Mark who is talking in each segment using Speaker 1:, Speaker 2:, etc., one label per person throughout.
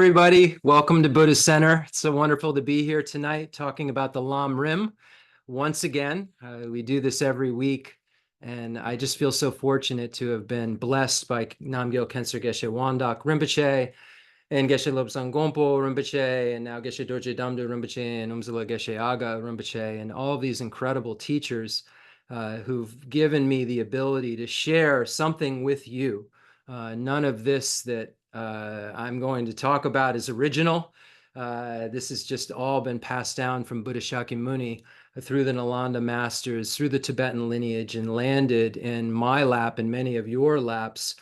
Speaker 1: everybody. Welcome to Buddhist Center. It's so wonderful to be here tonight talking about the Lam Rim. Once again, we do this every week, and I just feel so fortunate to have been blessed by Namgyal Khyentse Geshe Wandak Rinpoche and Geshe Lobsang Gompo Rinpoche, and now Geshe Dorje Damdo Rinpoche and Umzala Geshe Aga Rinpoche, and all these incredible teachers who've given me the ability to share something with you. None of this that I'm going to talk about is original. This has just all been passed down from Buddha Shakyamuni through the Nalanda masters, through the Tibetan lineage, and landed in my lap and many of your laps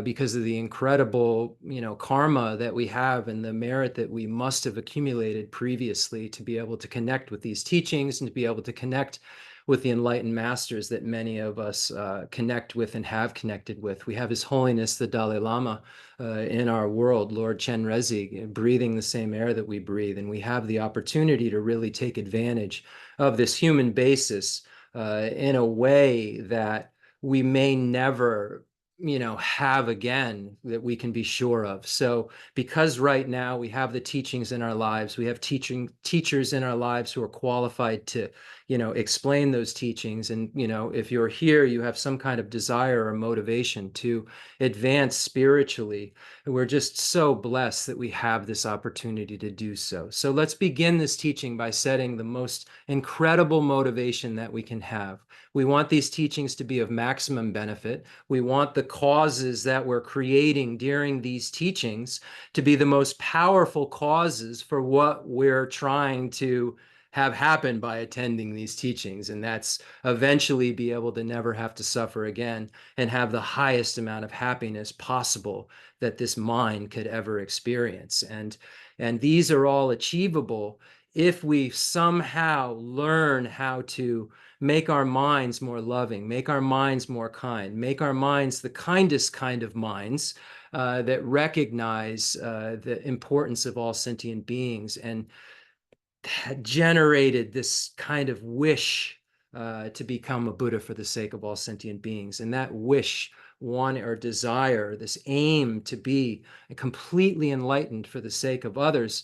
Speaker 1: because of the incredible, karma that we have and the merit that we must have accumulated previously to be able to connect with these teachings and to be able to connect with the enlightened masters that many of us connect with and have connected with. We have His Holiness the Dalai Lama in our world, Lord Chenrezig, breathing the same air that we breathe, and we have the opportunity to really take advantage of this human basis in a way that we may never have again, that we can be sure of. So because right now we have the teachings in our lives, we have teachers in our lives who are qualified to explain those teachings, and if you're here, you have some kind of desire or motivation to advance spiritually, and we're just so blessed that we have this opportunity to do so. So let's begin this teaching by setting the most incredible motivation that we can have. We want these teachings to be of maximum benefit. We want the causes that we're creating during these teachings to be the most powerful causes for what we're trying to have happen by attending these teachings. And that's eventually be able to never have to suffer again and have the highest amount of happiness possible that this mind could ever experience. And these are all achievable if we somehow learn how to make our minds more loving, make our minds more kind, make our minds the kindest kind of minds that recognize the importance of all sentient beings, and generated this kind of wish to become a Buddha for the sake of all sentient beings. And that wish, want, or desire, this aim to be completely enlightened for the sake of others,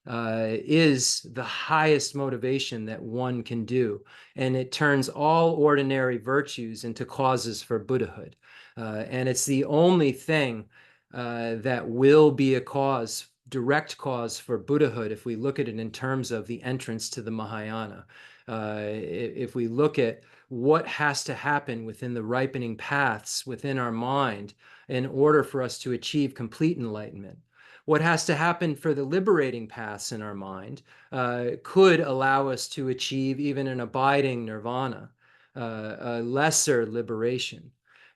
Speaker 1: is the highest motivation that one can do. And it turns all ordinary virtues into causes for Buddhahood. And it's the only thing that will be a cause, direct cause for Buddhahood, if we look at it in terms of the entrance to the Mahayana. If we look at what has to happen within the ripening paths within our mind in order for us to achieve complete enlightenment, what has to happen for the liberating paths in our mind could allow us to achieve even an abiding nirvana, a lesser liberation.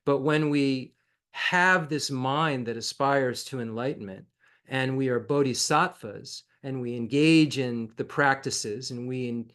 Speaker 1: But when we have this mind that aspires to enlightenment, and we are bodhisattvas, and we engage in the practices, and we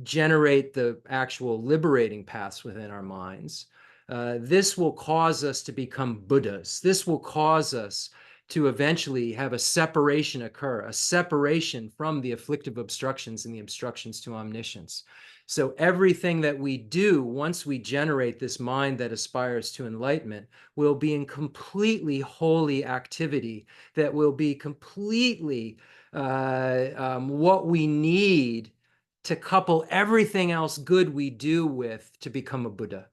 Speaker 1: generate the actual liberating paths within our minds, this will cause us to become Buddhas. This will cause us to eventually have a separation occur, a separation from the afflictive obstructions and the obstructions to omniscience. So everything that we do once we generate this mind that aspires to enlightenment will be in completely holy activity that will be completely what we need to couple everything else good we do with to become a Buddha.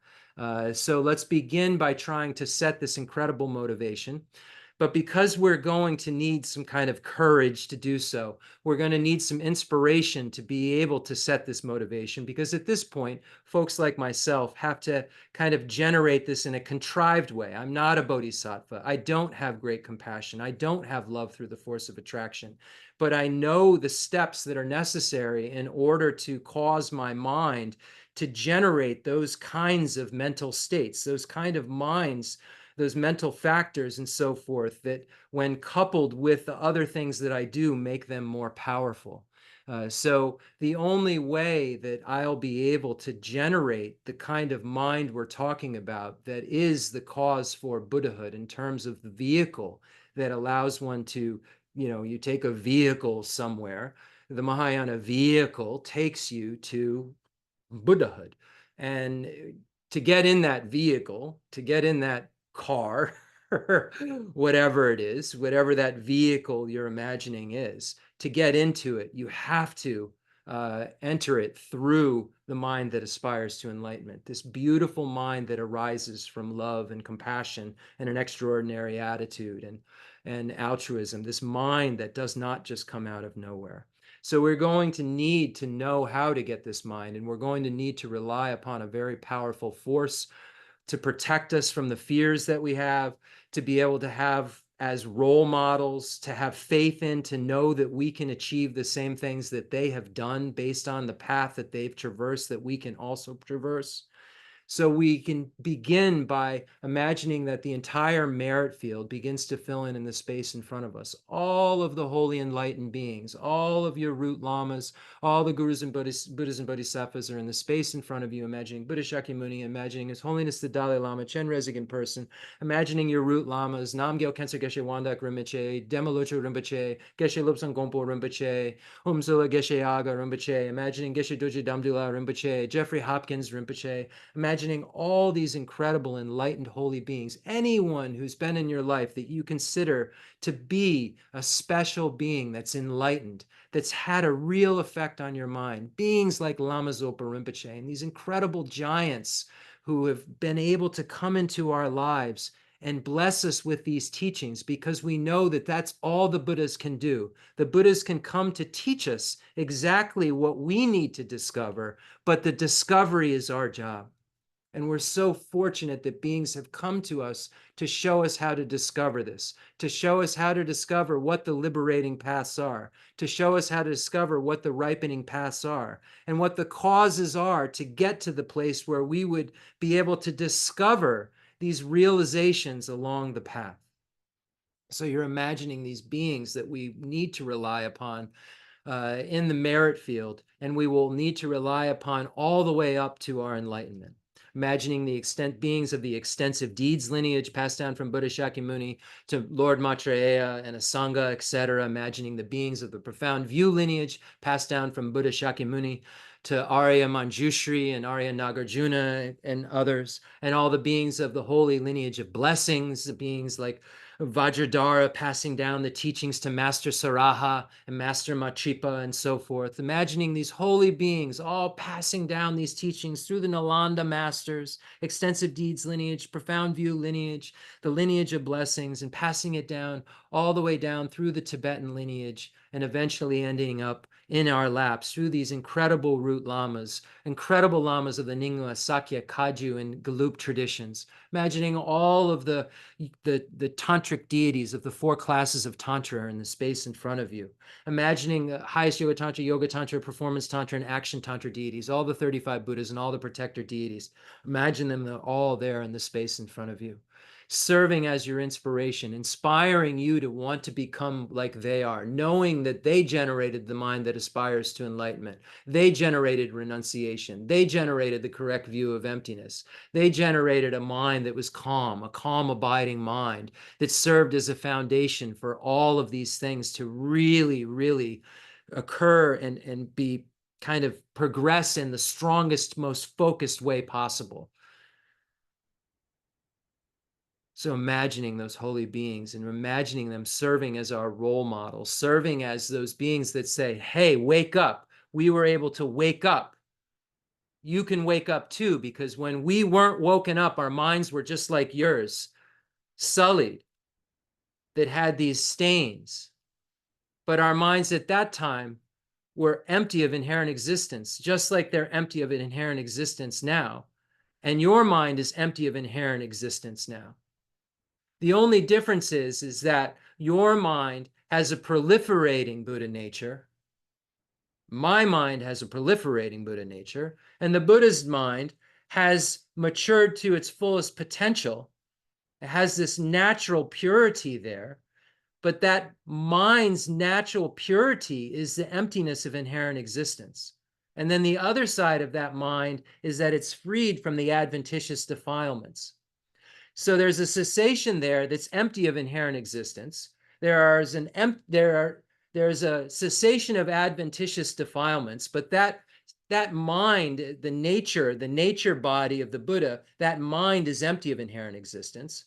Speaker 1: So let's begin by trying to set this incredible motivation. But because we're going to need some kind of courage to do so, we're going to need some inspiration to be able to set this motivation, because at this point, folks like myself have to kind of generate this in a contrived way. I'm not a bodhisattva. I don't have great compassion. I don't have love through the force of attraction. But I know the steps that are necessary in order to cause my mind to generate those kinds of mental states, those kind of minds, those mental factors and so forth, that when coupled with the other things that I do, make them more powerful. So the only way that I'll be able to generate the kind of mind we're talking about that is the cause for Buddhahood in terms of the vehicle that allows one to, you take a vehicle somewhere, the Mahayana vehicle takes you to Buddhahood. And to get in that vehicle, to get in that car, whatever it is, whatever that vehicle you're imagining is. To get into it, you have to enter it through the mind that aspires to enlightenment, this beautiful mind that arises from love and compassion and an extraordinary attitude and altruism, this mind that does not just come out of nowhere. So we're going to need to know how to get this mind, and we're going to need to rely upon a very powerful force to protect us from the fears that we have, to be able to have as role models, to have faith in, to know that we can achieve the same things that they have done based on the path that they've traversed, that we can also traverse. So we can begin by imagining that the entire merit field begins to fill in the space in front of us. All of the holy enlightened beings, all of your root lamas, all the gurus and Buddhas and Bodhisattvas are in the space in front of you, imagining Buddha Shakyamuni, imagining His Holiness the Dalai Lama, Chen Rezig in person, imagining your root lamas, Namgyal Khensa Geshe Wandak Rinpoche, Demalocho Rinpoche, Geshe Lobsang Gompo Rinpoche, Umsula Geshe Aga Rinpoche, imagining Geshe Doji Damdula Rinpoche, Jeffrey Hopkins Rinpoche, imagining all these incredible enlightened holy beings, anyone who's been in your life that you consider to be a special being that's enlightened, that's had a real effect on your mind, beings like Lama Zopa Rinpoche and these incredible giants who have been able to come into our lives and bless us with these teachings, because we know that that's all the Buddhas can do. The Buddhas can come to teach us exactly what we need to discover, but the discovery is our job. And we're so fortunate that beings have come to us to show us how to discover this, to show us how to discover what the liberating paths are, to show us how to discover what the ripening paths are, and what the causes are to get to the place where we would be able to discover these realizations along the path. So you're imagining these beings that we need to rely upon in the merit field, and we will need to rely upon all the way up to our enlightenment. Imagining the beings of the extensive deeds lineage passed down from Buddha Shakyamuni to Lord Maitreya and Asanga, etc. Imagining the beings of the profound view lineage passed down from Buddha Shakyamuni to Arya Manjushri and Arya Nagarjuna and others, and all the beings of the holy lineage of blessings, the beings like Vajradhara passing down the teachings to Master Saraha and Master Matripa and so forth. Imagining these holy beings all passing down these teachings through the Nalanda masters, extensive deeds lineage, profound view lineage, the lineage of blessings, and passing it down all the way down through the Tibetan lineage, and eventually ending up in our laps through these incredible root lamas, incredible lamas of the Nyingma, Sakya, Kagyu, and Gelug traditions. Imagining all of the tantric deities of the four classes of tantra are in the space in front of you. Imagining highest yoga tantra, performance tantra, and action tantra deities, all the 35 Buddhas and all the protector deities. Imagine them all there in the space in front of you, serving as your inspiration, inspiring you to want to become like they are, knowing that they generated the mind that aspires to enlightenment. They generated renunciation. They generated the correct view of emptiness. They generated a mind that was calm, a calm, abiding mind that served as a foundation for all of these things to really, really occur and be kind of progress in the strongest, most focused way possible. So imagining those holy beings and imagining them serving as our role models, serving as those beings that say, hey, wake up. We were able to wake up. You can wake up too, because when we weren't woken up, our minds were just like yours, sullied, that had these stains. But our minds at that time were empty of inherent existence, just like they're empty of an inherent existence now. And your mind is empty of inherent existence now. The only difference is that your mind has a proliferating Buddha nature. My mind has a proliferating Buddha nature, and the Buddha's mind has matured to its fullest potential. It has this natural purity there, but that mind's natural purity is the emptiness of inherent existence. And then the other side of that mind is that it's freed from the adventitious defilements. So there's a cessation there that's empty of inherent existence. There's a cessation of adventitious defilements, but that mind, the nature body of the Buddha, that mind is empty of inherent existence.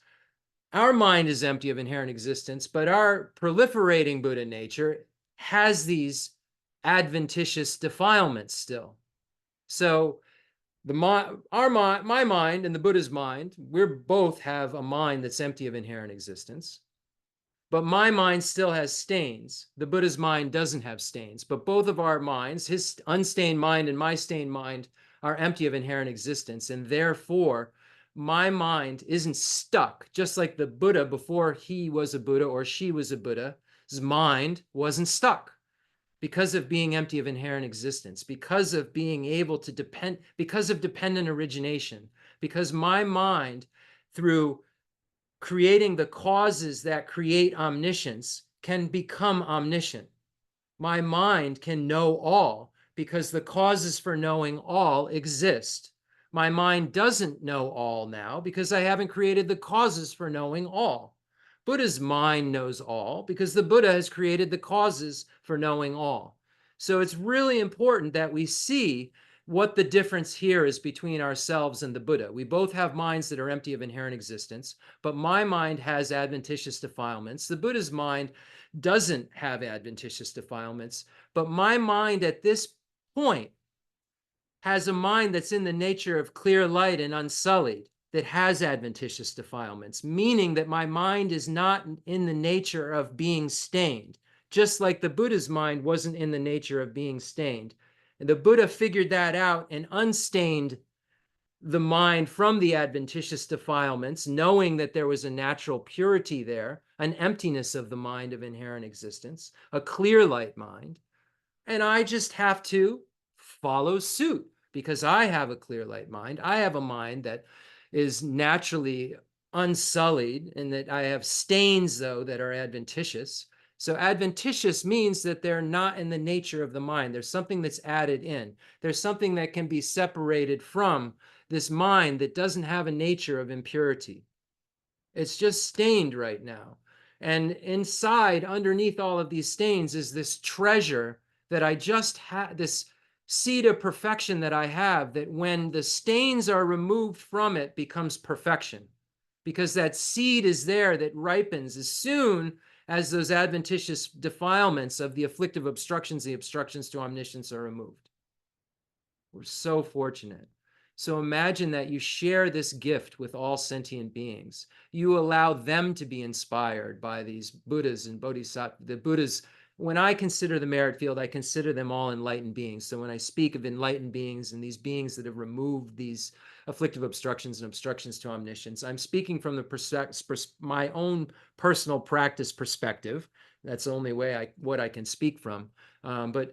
Speaker 1: our mind is empty of inherent existence, but our proliferating Buddha nature has these adventitious defilements still. So my mind and the Buddha's mind, we both have a mind that's empty of inherent existence. But my mind still has stains. The Buddha's mind doesn't have stains. But both of our minds, his unstained mind and my stained mind, are empty of inherent existence. And therefore, my mind isn't stuck, just like the Buddha before he was a Buddha or she was a Buddha. His mind wasn't stuck because of being empty of inherent existence, because of being able to depend, because of dependent origination, because my mind, through creating the causes that create omniscience, can become omniscient. My mind can know all because the causes for knowing all exist. My mind doesn't know all now because I haven't created the causes for knowing all. Buddha's mind knows all because the Buddha has created the causes for knowing all. So it's really important that we see what the difference here is between ourselves and the Buddha. We both have minds that are empty of inherent existence, but my mind has adventitious defilements. The Buddha's mind doesn't have adventitious defilements, but my mind at this point has a mind that's in the nature of clear light and unsullied, that has adventitious defilements, meaning that my mind is not in the nature of being stained, just like the Buddha's mind wasn't in the nature of being stained. And the Buddha figured that out and unstained the mind from the adventitious defilements, knowing that there was a natural purity there, an emptiness of the mind of inherent existence, a clear light mind. And I just have to follow suit because I have a clear light mind. I have a mind that is naturally unsullied and that I have stains, though, that are adventitious. So adventitious means that they're not in the nature of the mind. There's something that's added in. There's something that can be separated from this mind that doesn't have a nature of impurity. It's just stained right now. And inside, underneath all of these stains, is this treasure that I just had, this seed of perfection that I have, that when the stains are removed from it becomes perfection. Because that seed is there that ripens as soon as those adventitious defilements of the afflictive obstructions, the obstructions to omniscience, are removed. We're so fortunate. So imagine that you share this gift with all sentient beings. You allow them to be inspired by these Buddhas and Bodhisattvas. The Buddhas, when I consider the merit field, I consider them all enlightened beings. So when I speak of enlightened beings and these beings that have removed these afflictive obstructions and obstructions to omniscience, I'm speaking from my own personal practice perspective. That's the only way what I can speak from. But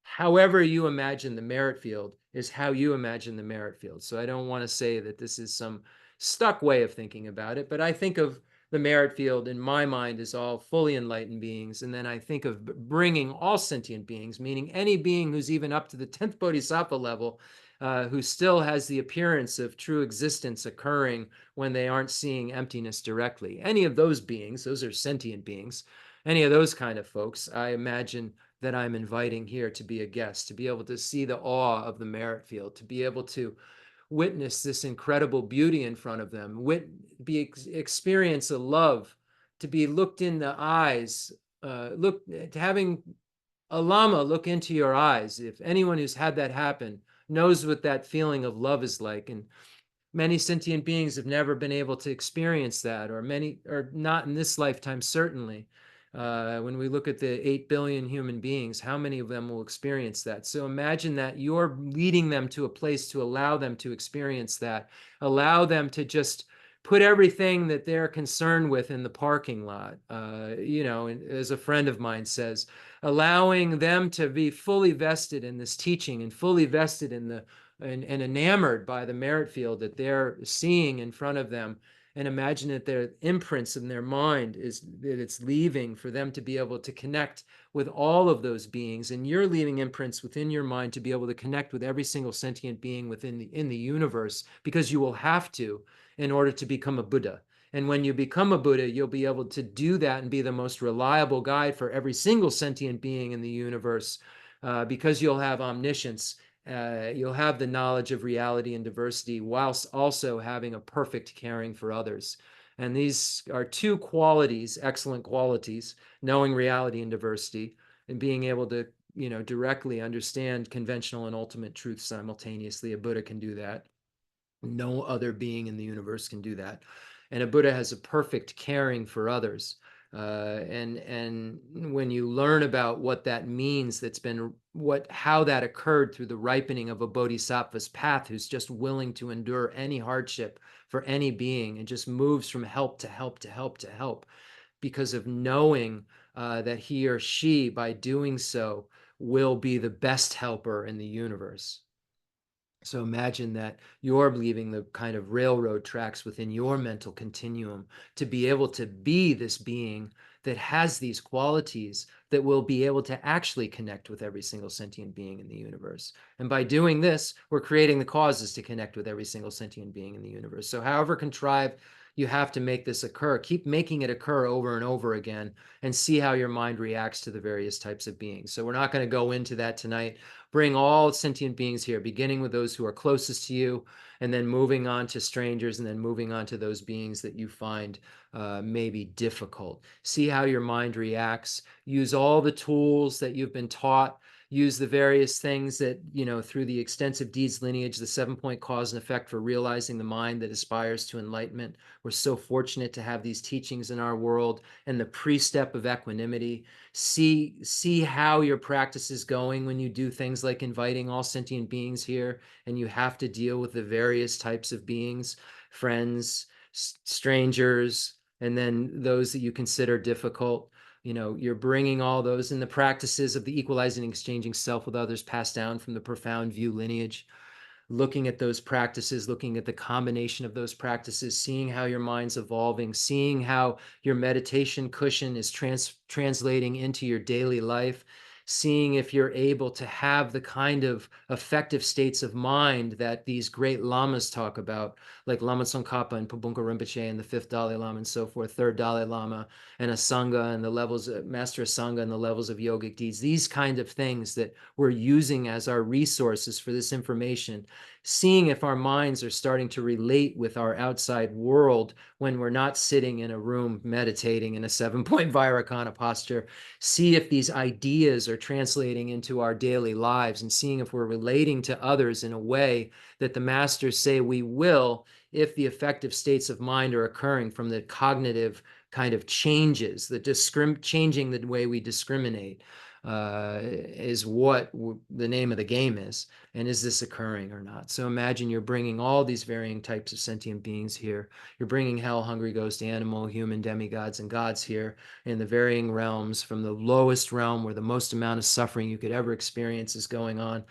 Speaker 1: however you imagine the merit field is how you imagine the merit field. So I don't want to say that this is some stuck way of thinking about it, but I think of the merit field in my mind as all fully enlightened beings. And then I think of bringing all sentient beings, meaning any being who's even up to the 10th Bodhisattva level, who still has the appearance of true existence occurring when they aren't seeing emptiness directly. Any of those beings, those are sentient beings, any of those kind of folks, I imagine that I'm inviting here to be a guest, to be able to see the awe of the merit field, to be able to witness this incredible beauty in front of them, experience a love, to be looked in the eyes, having a lama look into your eyes. If anyone who's had that happen knows what that feeling of love is like. And many sentient beings have never been able to experience that, or not in this lifetime, certainly. When we look at the 8 billion human beings, how many of them will experience that? So imagine that you're leading them to a place to allow them to experience that, allow them to just put everything that they're concerned with in the parking lot. As a friend of mine says, allowing them to be fully vested in this teaching and fully vested in and enamored by the merit field that they're seeing in front of them, and imagine that their imprints in their mind is that it's leaving for them to be able to connect with all of those beings, and you're leaving imprints within your mind to be able to connect with every single sentient being within the universe, because you will have to in order to become a Buddha. And when you become a Buddha, you'll be able to do that and be the most reliable guide for every single sentient being in the universe, because you'll have omniscience. You'll have the knowledge of reality and diversity whilst also having a perfect caring for others. And these are two qualities, excellent qualities, knowing reality and diversity, and being able to, directly understand conventional and ultimate truth simultaneously. A Buddha can do that. No other being in the universe can do that. And a Buddha has a perfect caring for others. And when you learn about what that means, that's been how that occurred through the ripening of a bodhisattva's path, who's just willing to endure any hardship for any being and just moves from help to help to help to help, because of knowing that he or she, by doing so, will be the best helper in the universe. So imagine that you're leaving the kind of railroad tracks within your mental continuum to be able to be this being that has these qualities that will be able to actually connect with every single sentient being in the universe. And by doing this, we're creating the causes to connect with every single sentient being in the universe. So however contrived you have to make this occur, keep making it occur over and over again and see how your mind reacts to the various types of beings. So we're not going to go into that tonight. Bring all sentient beings here, beginning with those who are closest to you, and then moving on to strangers, and then moving on to those beings that you find maybe difficult. See how your mind reacts. Use all the tools that you've been taught. Use the various things that, through the extensive deeds lineage, the 7-point cause and effect for realizing the mind that aspires to enlightenment. We're so fortunate to have these teachings in our world, and the precept of equanimity. See how your practice is going when you do things like inviting all sentient beings here, and you have to deal with the various types of beings, friends, strangers, and then those that you consider difficult. You're bringing all those in the practices of the equalizing and exchanging self with others passed down from the profound view lineage, looking at those practices, looking at the combination of those practices, seeing how your mind's evolving, seeing how your meditation cushion is translating into your daily life, seeing if you're able to have the kind of effective states of mind that these great lamas talk about, like Lama Tsongkhapa and Pabunka Rinpoche and the fifth Dalai Lama and so forth, third Dalai Lama, and Asanga and the levels of Master Asanga and the levels of yogic deeds, these kind of things that we're using as our resources for this information, seeing if our minds are starting to relate with our outside world when we're not sitting in a room meditating in a 7-point Vairocana posture. See if these ideas are translating into our daily lives, and seeing if we're relating to others in a way that the masters say we will, if the effective states of mind are occurring from the cognitive kind of changes, changing the way we discriminate, is what the name of the game is. And is this occurring or not? So imagine you're bringing all these varying types of sentient beings here. You're bringing hell, hungry ghost, animal, human, demigods, and gods here in the varying realms, from the lowest realm where the most amount of suffering you could ever experience is going on,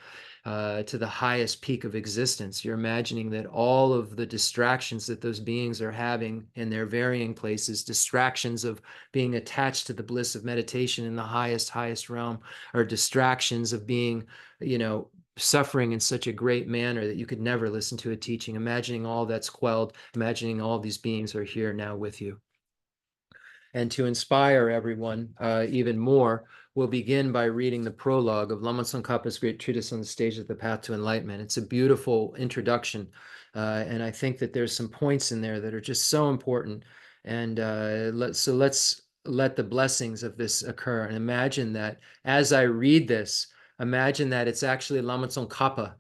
Speaker 1: to the highest peak of existence. You're imagining that all of the distractions that those beings are having in their varying places, distractions of being attached to the bliss of meditation in the highest realm, or distractions of being, suffering in such a great manner that you could never listen to a teaching. Imagining all that's quelled, imagining all these beings are here now with you. And to inspire everyone even more, we'll begin by reading the prologue of Lama Tsongkhapa's great treatise on the stage of the path to enlightenment. It's a beautiful introduction, and I think that there's some points in there that are just so important. And let's let the blessings of this occur. And imagine that as I read this, imagine that it's actually Lama Tsongkhapa.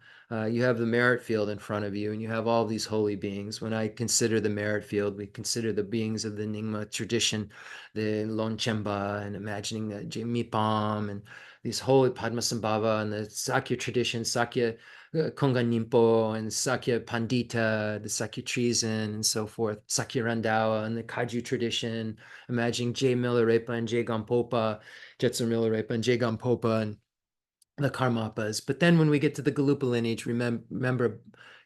Speaker 1: You have the merit field in front of you, and you have all these holy beings. When I consider the merit field, we consider the beings of the Nyingma tradition, the Longchenpa, and imagining the Mipam, and these holy Padmasambhava, and the Sakya tradition, Sakya Kongan Nimpo, and Sakya Pandita, the Sakya Treason, and so forth, Sakya Randawa, and the Kaju tradition, imagining J. Milarepa and J. Gampopa, Jetsu Milarepa and J. Gampopa, and the Karmapas. But then when we get to the Galupa lineage, remember,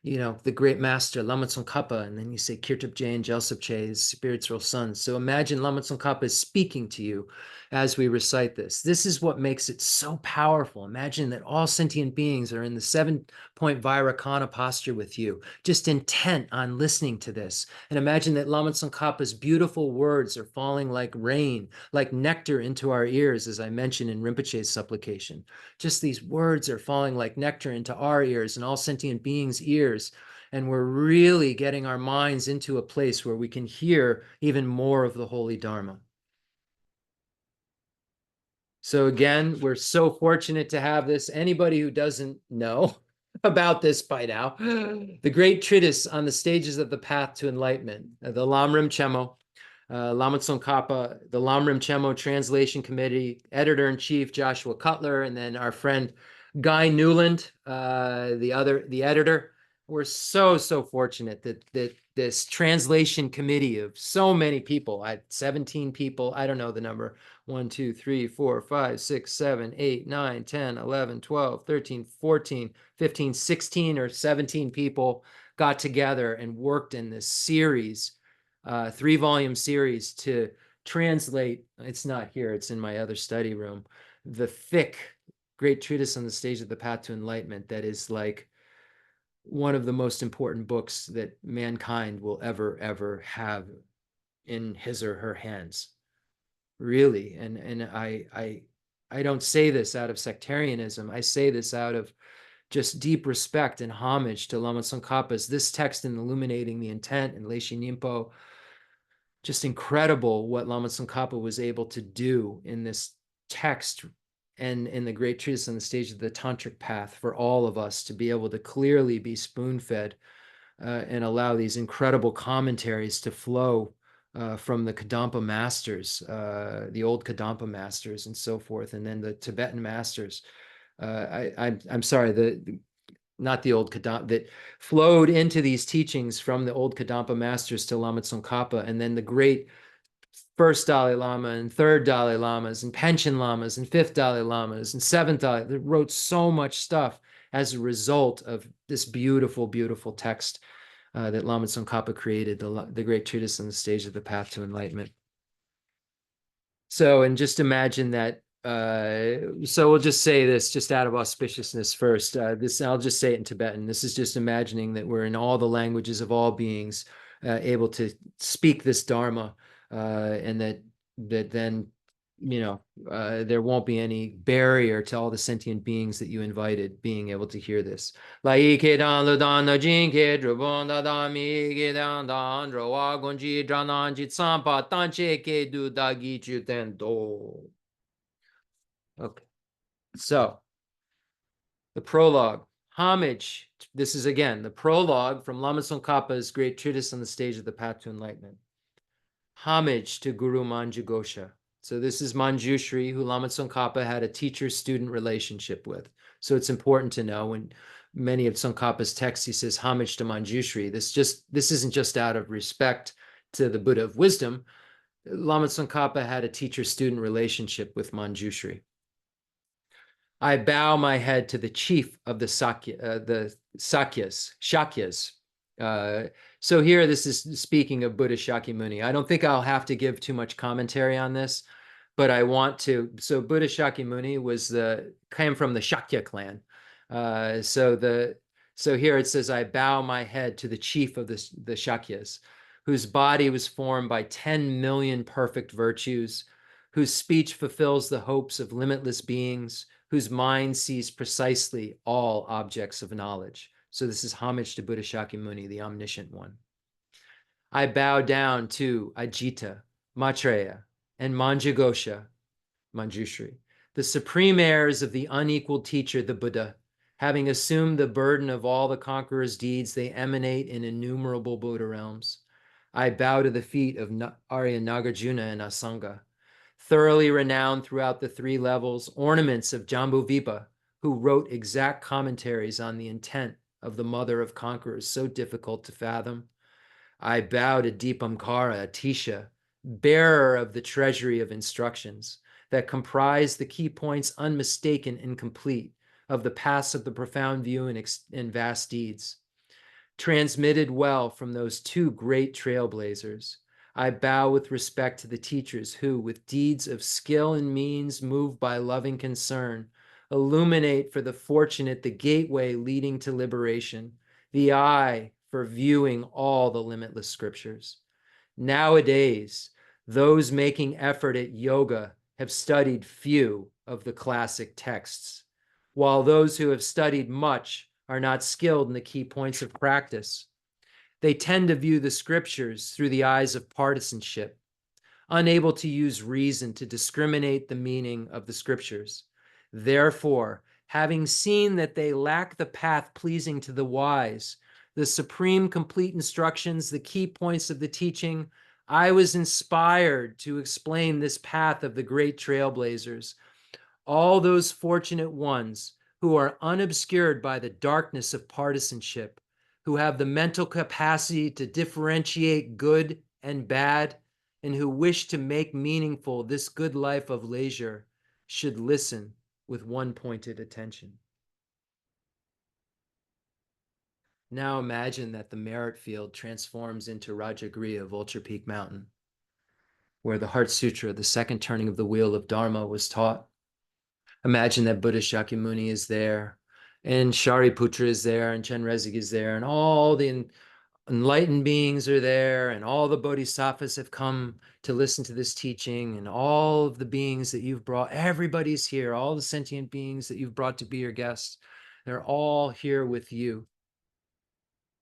Speaker 1: the great master, Lama Tsongkhapa, and then you say Kirtap Je and Jelsop Che, his spiritual sons. So imagine Lama Tsongkhapa is speaking to you as we recite this. This is what makes it so powerful. Imagine that all sentient beings are in the 7-point Vairocana posture with you, just intent on listening to this. And imagine that Lama Tsongkhapa's beautiful words are falling like rain, like nectar into our ears, as I mentioned in Rinpoche's supplication. Just these words are falling like nectar into our ears and all sentient beings' ears. And we're really getting our minds into a place where we can hear even more of the holy Dharma. So again, we're so fortunate to have this. Anybody who doesn't know about this by now, the great treatise on the stages of the path to enlightenment, the Lamrim Chemo, Lama Tsongkhapa, the Lamrim Chemo Translation Committee, Editor-in-Chief Joshua Cutler, and then our friend Guy Newland, the editor. We're so fortunate that this translation committee of so many people, 17 people, I don't know the number, 1, 2, 3, 4, 5, 6, 7, 8, 9, 10, 11, 12, 13, 14, 15, 16 or 17 people got together and worked in this series, 3-volume series to translate. It's not here, it's in my other study room, the thick, great treatise on the stage of the path to enlightenment that is like one of the most important books that mankind will ever have in his or her hands. Really. And I don't say this out of sectarianism. I say this out of just deep respect and homage to Lama Tsongkhapa's this text in Illuminating the Intent and Leishi Nimpo. Just incredible what Lama Tsongkhapa was able to do in this text and in the great treatise on the stage of the tantric path for all of us to be able to clearly be spoon-fed and allow these incredible commentaries to flow from the Kadampa masters, the old Kadampa masters and so forth, and then the Tibetan masters. I'm sorry, not the old Kadampa, that flowed into these teachings from the old Kadampa masters to Lama Tsongkhapa, and then the great first Dalai Lama and third Dalai Lamas and Panchen Lamas and fifth Dalai Lamas and seventh Dalai, that wrote so much stuff as a result of this beautiful text that Lama Tsongkhapa created, the great treatise on the stage of the path to enlightenment. So, and just imagine that, so we'll just say this just out of auspiciousness first. I'll just say it in Tibetan. This is just imagining that we're in all the languages of all beings, able to speak this Dharma, and that then, there won't be any barrier to all the sentient beings that you invited being able to hear this. Okay, so the prologue, homage. This is again the prologue from Lama Tsongkhapa's great treatise on the stage of the path to enlightenment. Homage to Guru Manjughosha. So this is Manjushri, who Lama Tsongkhapa had a teacher-student relationship with. So it's important to know when many of Tsongkhapa's texts, he says homage to Manjushri. This isn't just out of respect to the Buddha of wisdom. Lama Tsongkhapa had a teacher-student relationship with Manjushri. I bow my head to the chief of the Shakyas. So here, this is speaking of Buddha Shakyamuni. I don't think I'll have to give too much commentary on this, but I want to. So Buddha Shakyamuni came from the Shakya clan. So here it says, I bow my head to the chief of the Shakyas, whose body was formed by 10 million perfect virtues, whose speech fulfills the hopes of limitless beings, whose mind sees precisely all objects of knowledge. So this is homage to Buddha Shakyamuni, the omniscient one. I bow down to Ajita, Maitreya, and Manjughosha, Manjushri, the supreme heirs of the unequaled teacher, the Buddha. Having assumed the burden of all the conqueror's deeds, they emanate in innumerable Buddha realms. I bow to the feet of Arya Nagarjuna and Asanga, thoroughly renowned throughout the 3 levels, ornaments of Jambudvipa, who wrote exact commentaries on the intent of the mother of conquerors, so difficult to fathom. I bow to Deepamkara, Atisha, bearer of the treasury of instructions that comprise the key points unmistaken and complete of the paths of the profound view and vast deeds. Transmitted well from those 2 great trailblazers, I bow with respect to the teachers who, with deeds of skill and means moved by loving concern, illuminate for the fortunate the gateway leading to liberation, the eye for viewing all the limitless scriptures. Nowadays, those making effort at yoga have studied few of the classic texts, while those who have studied much are not skilled in the key points of practice. They tend to view the scriptures through the eyes of partisanship, unable to use reason to discriminate the meaning of the scriptures. Therefore, having seen that they lack the path pleasing to the wise, the supreme complete instructions, the key points of the teaching, I was inspired to explain this path of the great trailblazers, all those fortunate ones who are unobscured by the darkness of partisanship, who have the mental capacity to differentiate good and bad, and who wish to make meaningful this good life of leisure, should listen with one-pointed attention. Now imagine that the merit field transforms into Rajagriha, Vulture Peak Mountain, where the Heart Sutra, the second turning of the wheel of Dharma, was taught. Imagine that Buddha Shakyamuni is there, and Shariputra is there, and Chenrezig is there, and all the enlightened beings are there, and all the bodhisattvas have come to listen to this teaching, and all of the beings that you've brought, everybody's here, all the sentient beings that you've brought to be your guests, they're all here with you.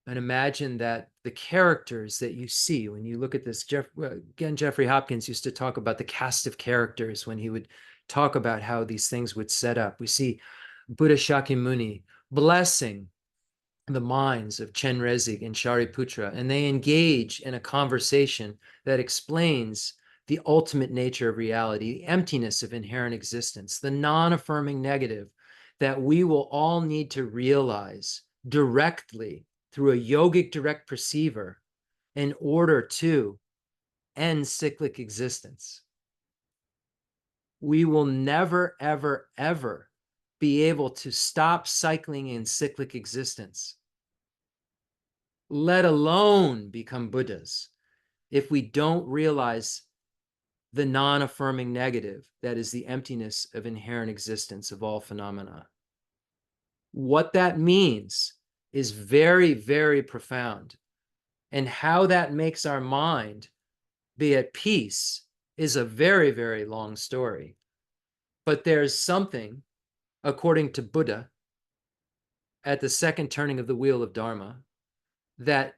Speaker 1: And imagine that the characters that you see when you look at this, Jeffrey Hopkins used to talk about the cast of characters when he would talk about how these things would set up. We see Buddha Shakyamuni blessing the minds of Chenrezig and Shariputra, and they engage in a conversation that explains the ultimate nature of reality, the emptiness of inherent existence, the non-affirming negative that we will all need to realize directly through a yogic direct perceiver in order to end cyclic existence. We will never, ever, ever be able to stop cycling in cyclic existence, let alone become Buddhas, if we don't realize the non-affirming negative that is the emptiness of inherent existence of all phenomena. What that means is very, very profound. And how that makes our mind be at peace is a very, very long story. But there's something, according to Buddha, at the second turning of the wheel of Dharma, that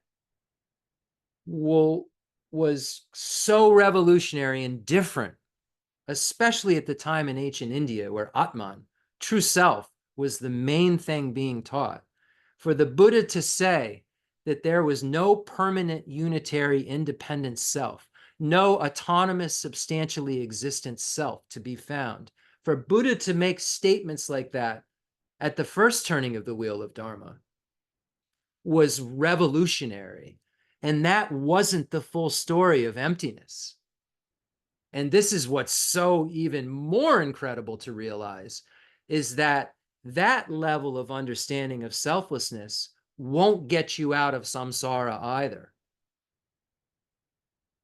Speaker 1: was so revolutionary and different, especially at the time in ancient India, where Atman, true self, was the main thing being taught. For the Buddha to say that there was no permanent, unitary, independent self, no autonomous, substantially existent self to be found, for Buddha to make statements like that at the first turning of the wheel of Dharma was revolutionary. And that wasn't the full story of emptiness. And this is what's so even more incredible to realize, is that that level of understanding of selflessness won't get you out of samsara either.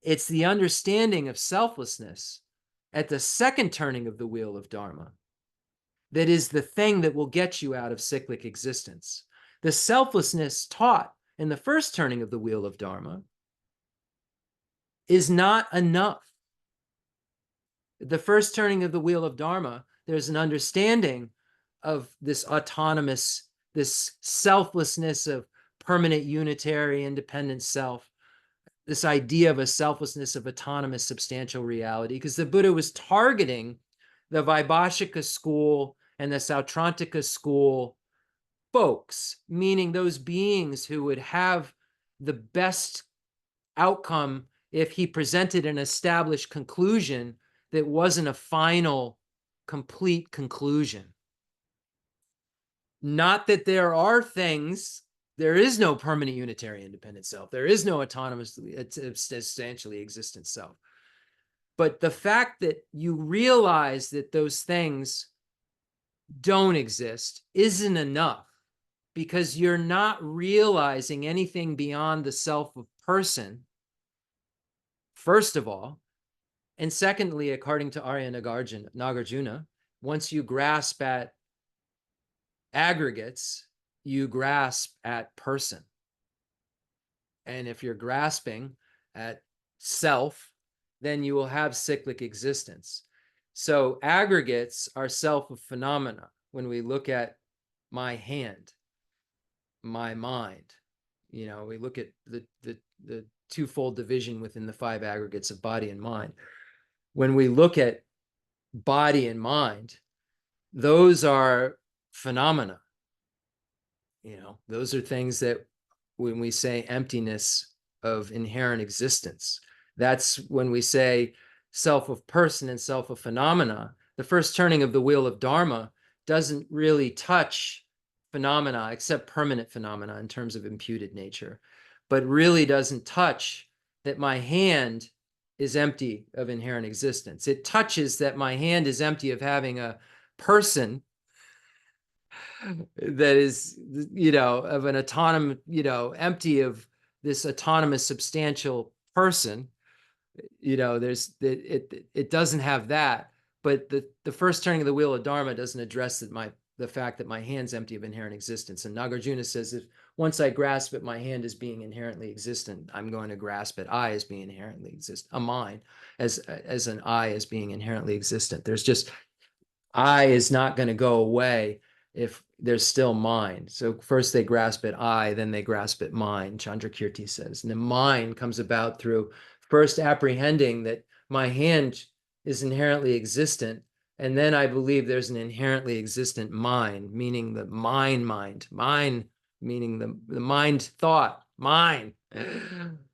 Speaker 1: It's the understanding of selflessness at the second turning of the wheel of Dharma that is the thing that will get you out of cyclic existence. The selflessness taught in the first turning of the wheel of Dharma is not enough. The first turning of the wheel of Dharma, there's an understanding of this autonomous, this selflessness of permanent, unitary, independent self, this idea of a selflessness of autonomous, substantial reality, because the Buddha was targeting the Vaibhashika school and the Sautrantika school folks, meaning those beings who would have the best outcome if he presented an established conclusion that wasn't a final, complete conclusion. Not that there are things, there is no permanent, unitary, independent self. There is no autonomous, substantially existent self. But the fact that you realize that those things don't exist isn't enough, because you're not realizing anything beyond the self of person, first of all. And secondly, according to Arya Nagarjuna, once you grasp at aggregates, you grasp at person. And if you're grasping at self, then you will have cyclic existence. So aggregates are self of phenomena. When we look at my hand, my mind. We look at the twofold division within the five aggregates of body and mind. When we look at body and mind, those are phenomena. Those are things that when we say emptiness of inherent existence, that's when we say self of person and self of phenomena. The first turning of the wheel of Dharma doesn't really touch phenomena except permanent phenomena in terms of imputed nature, but really doesn't touch that my hand is empty of inherent existence. It touches that my hand is empty of having a person that is, of an autonomous, empty of this autonomous substantial person. It doesn't have that. But the first turning of the wheel of Dharma doesn't address the fact that my hand's empty of inherent existence. And Nagarjuna says, if once I grasp it, my hand as being inherently existent, I'm going to grasp it, I as being inherently existent, a mind as an I as being inherently existent. There's just, I is not going to go away if there's still mind. So first they grasp it I, then they grasp it mind, Chandrakirti says. And the mind comes about through first apprehending that my hand is inherently existent. And then I believe there's an inherently existent mind, meaning the mind, meaning the mind thought, mind.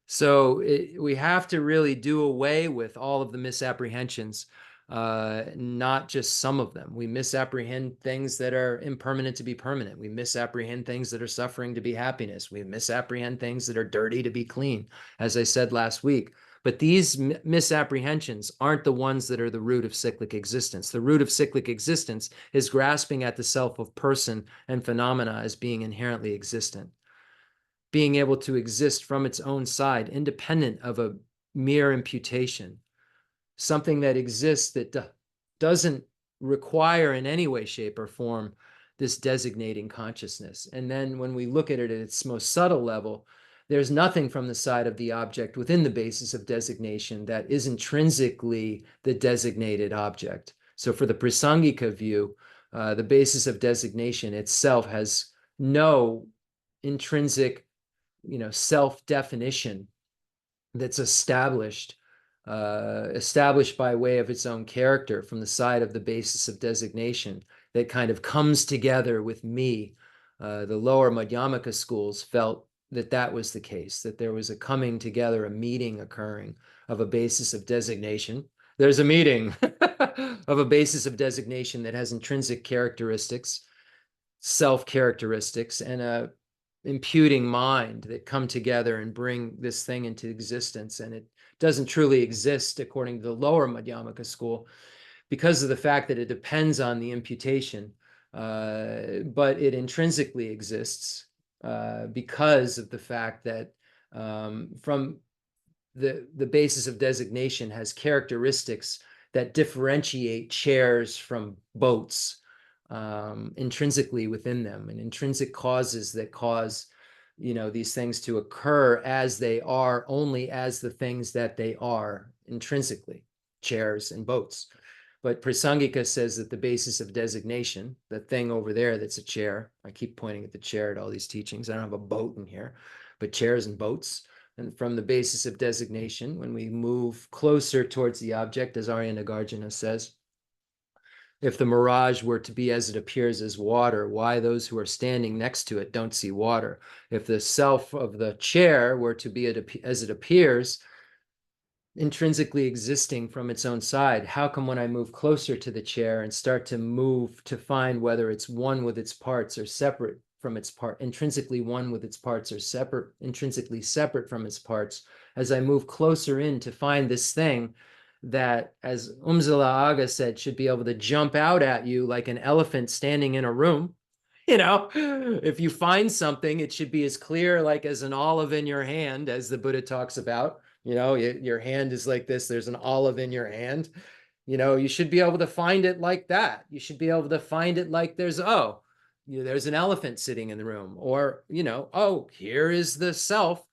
Speaker 1: So we have to really do away with all of the misapprehensions, not just some of them. We misapprehend things that are impermanent to be permanent. We misapprehend things that are suffering to be happiness. We misapprehend things that are dirty to be clean, as I said last week. But these misapprehensions aren't the ones that are the root of cyclic existence. The root of cyclic existence is grasping at the self of person and phenomena as being inherently existent, being able to exist from its own side, independent of a mere imputation, something that exists that doesn't require in any way, shape, or form this designating consciousness. And then when we look at it at its most subtle level, there's nothing from the side of the object within the basis of designation that is intrinsically the designated object. So for the Prasangika view, the basis of designation itself has no intrinsic, self-definition that's established by way of its own character from the side of the basis of designation that kind of comes together with me. The lower Madhyamaka schools felt that was the case, that there was a coming together, a meeting occurring of a basis of designation. There's a meeting of a basis of designation that has intrinsic characteristics, self-characteristics, and a imputing mind that come together and bring this thing into existence. And it doesn't truly exist according to the lower Madhyamaka school because of the fact that it depends on the imputation, but it intrinsically exists because of the fact that from the basis of designation has characteristics that differentiate chairs from boats intrinsically within them, and intrinsic causes that cause these things to occur as they are, only as the things that they are intrinsically, chairs and boats. But Prasangika says that the basis of designation, the thing over there that's a chair, I keep pointing at the chair at all these teachings, I don't have a boat in here, but chairs and boats. And from the basis of designation, when we move closer towards the object, as Arya Nagarjuna says, if the mirage were to be as it appears as water, why those who are standing next to it don't see water? If the self of the chair were to be as it appears, intrinsically existing from its own side, how come when I move closer to the chair and start to move to find whether it's one with its parts or separate from its part, intrinsically one with its parts or separate, intrinsically separate from its parts, as I move closer in to find this thing that, as Umzala Aga said, should be able to jump out at you like an elephant standing in a room. If you find something, it should be as clear like as an olive in your hand, as the Buddha talks about. Your hand is like this, there's an olive in your hand. You should be able to find it like that. You should be able to find it like there's an elephant sitting in the room, or here is the self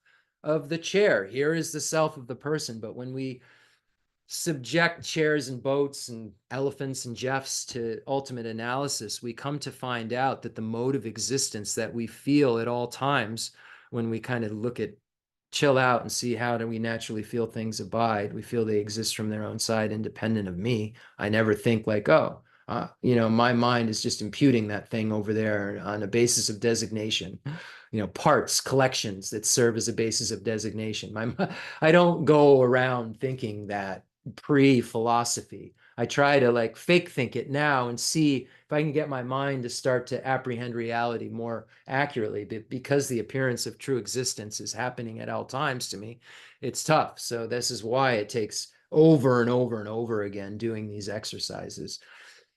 Speaker 1: of the chair, here is the self of the person. But when we subject chairs and boats and elephants and Jeffs to ultimate analysis, we come to find out that the mode of existence that we feel at all times, when we kind of look at, chill out and see how do we naturally feel things abide, we feel they exist from their own side, independent of me. I never think like, oh, my mind is just imputing that thing over there on a basis of designation, parts, collections that serve as a basis of designation. I don't go around thinking that pre-philosophy. I try to like fake think it now and see if I can get my mind to start to apprehend reality more accurately. But because the appearance of true existence is happening at all times to me, it's tough. So this is why it takes over and over and over again doing these exercises.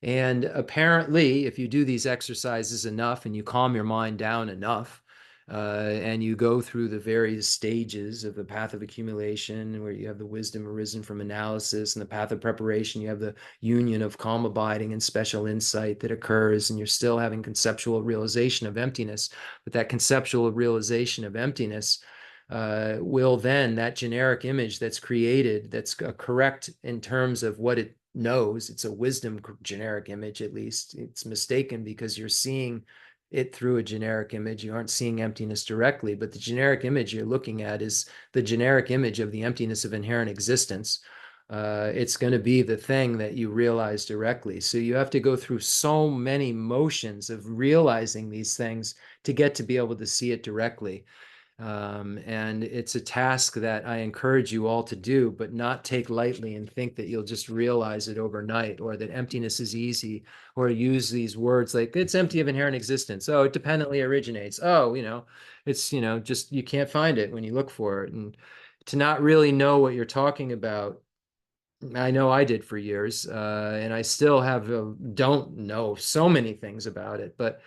Speaker 1: And apparently, if you do these exercises enough and you calm your mind down enough, and you go through the various stages of the path of accumulation, where you have the wisdom arisen from analysis, and the path of preparation, you have the union of calm abiding and special insight that occurs, and you're still having conceptual realization of emptiness. But that conceptual realization of emptiness will then, that generic image that's created, that's correct in terms of what it knows, it's a wisdom generic image, at least. It's mistaken because you're seeing it through a generic image. You aren't seeing emptiness directly, but the generic image you're looking at is the generic image of the emptiness of inherent existence. It's going to be the thing that you realize directly. So you have to go through so many motions of realizing these things to get to be able to see it directly. And it's a task that I encourage you all to do, but not take lightly and think that you'll just realize it overnight, or that emptiness is easy, or use these words like it's empty of inherent existence. Oh, it dependently originates. Oh, it's, just you can't find it when you look for it. And to not really know what you're talking about, I know I did for years, and I still don't know so many things about it, but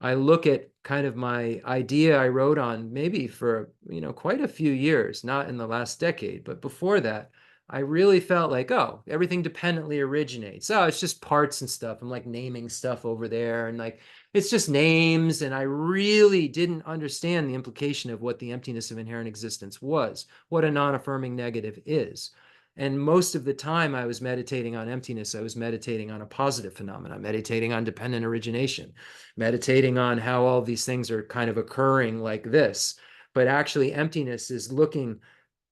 Speaker 1: I look at kind of my idea I wrote on maybe for, quite a few years, not in the last decade, but before that, I really felt like, oh, everything dependently originates. Oh, it's just parts and stuff. I'm like naming stuff over there, and like it's just names. And I really didn't understand the implication of what the emptiness of inherent existence was, what a non-affirming negative is. And most of the time I was meditating on emptiness, I was meditating on a positive phenomenon, meditating on dependent origination, meditating on how all these things are kind of occurring like this. But actually, emptiness is looking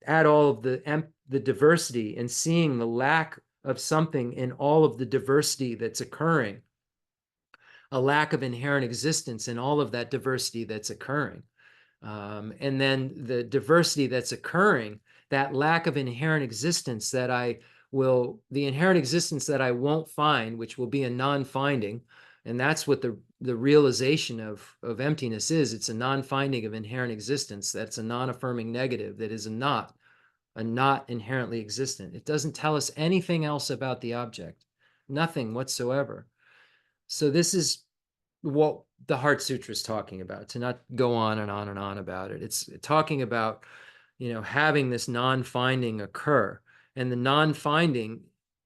Speaker 1: at all of the diversity and seeing the lack of something in all of the diversity that's occurring, a lack of inherent existence in all of that diversity that's occurring. And then the diversity that's occurring, that lack of inherent existence the inherent existence that I won't find, which will be a non-finding. And that's what the realization of emptiness is. It's a non-finding of inherent existence. That's a non-affirming negative. That is a not inherently existent. It doesn't tell us anything else about the object, nothing whatsoever. So this is what the Heart Sutra is talking about, to not go on and on and on about it. It's talking about, having this non-finding occur. And the non-finding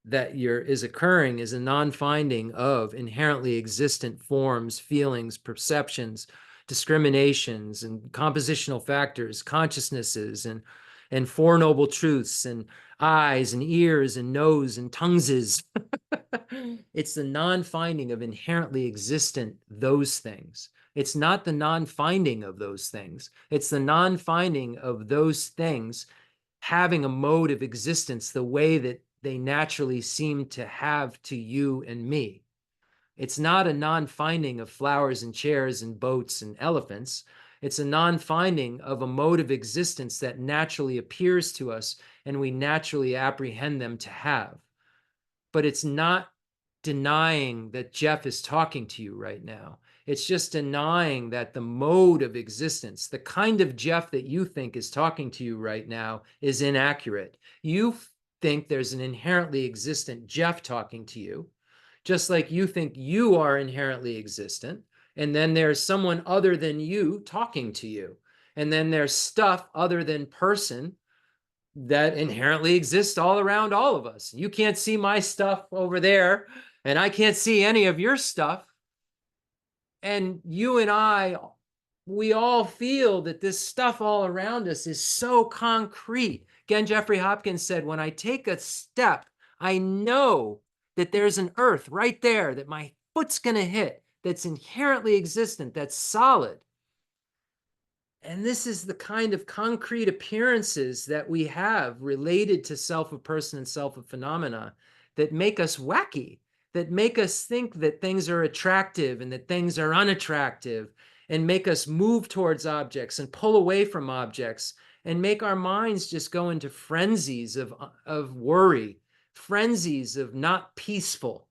Speaker 1: that is occurring is a non-finding of inherently existent forms, feelings, perceptions, discriminations, and compositional factors, consciousnesses, and Four Noble Truths, and eyes and ears and nose and tongueses. It's the non-finding of inherently existent those things. It's not the non-finding of those things. It's the non-finding of those things having a mode of existence the way that they naturally seem to have to you and me. It's not a non-finding of flowers and chairs and boats and elephants. It's a non-finding of a mode of existence that naturally appears to us and we naturally apprehend them to have. But it's not denying that Jeff is talking to you right now. It's just denying that the mode of existence, the kind of Jeff that you think is talking to you right now, is inaccurate. You think there's an inherently existent Jeff talking to you, just like you think you are inherently existent. And then there's someone other than you talking to you. And then there's stuff other than person that inherently exists all around all of us. You can't see my stuff over there, and I can't see any of your stuff. And you and we all feel that this stuff all around us is so concrete, Again, Jeffrey Hopkins said, when I take a step, I know that there's an earth right there that my foot's going to hit, that's inherently existent, that's solid. And this is the kind of concrete appearances that we have related to self of person and self of phenomena that make us wacky, that make us think that things are attractive and that things are unattractive, and make us move towards objects and pull away from objects, and make our minds just go into frenzies of worry, frenzies of not peaceful.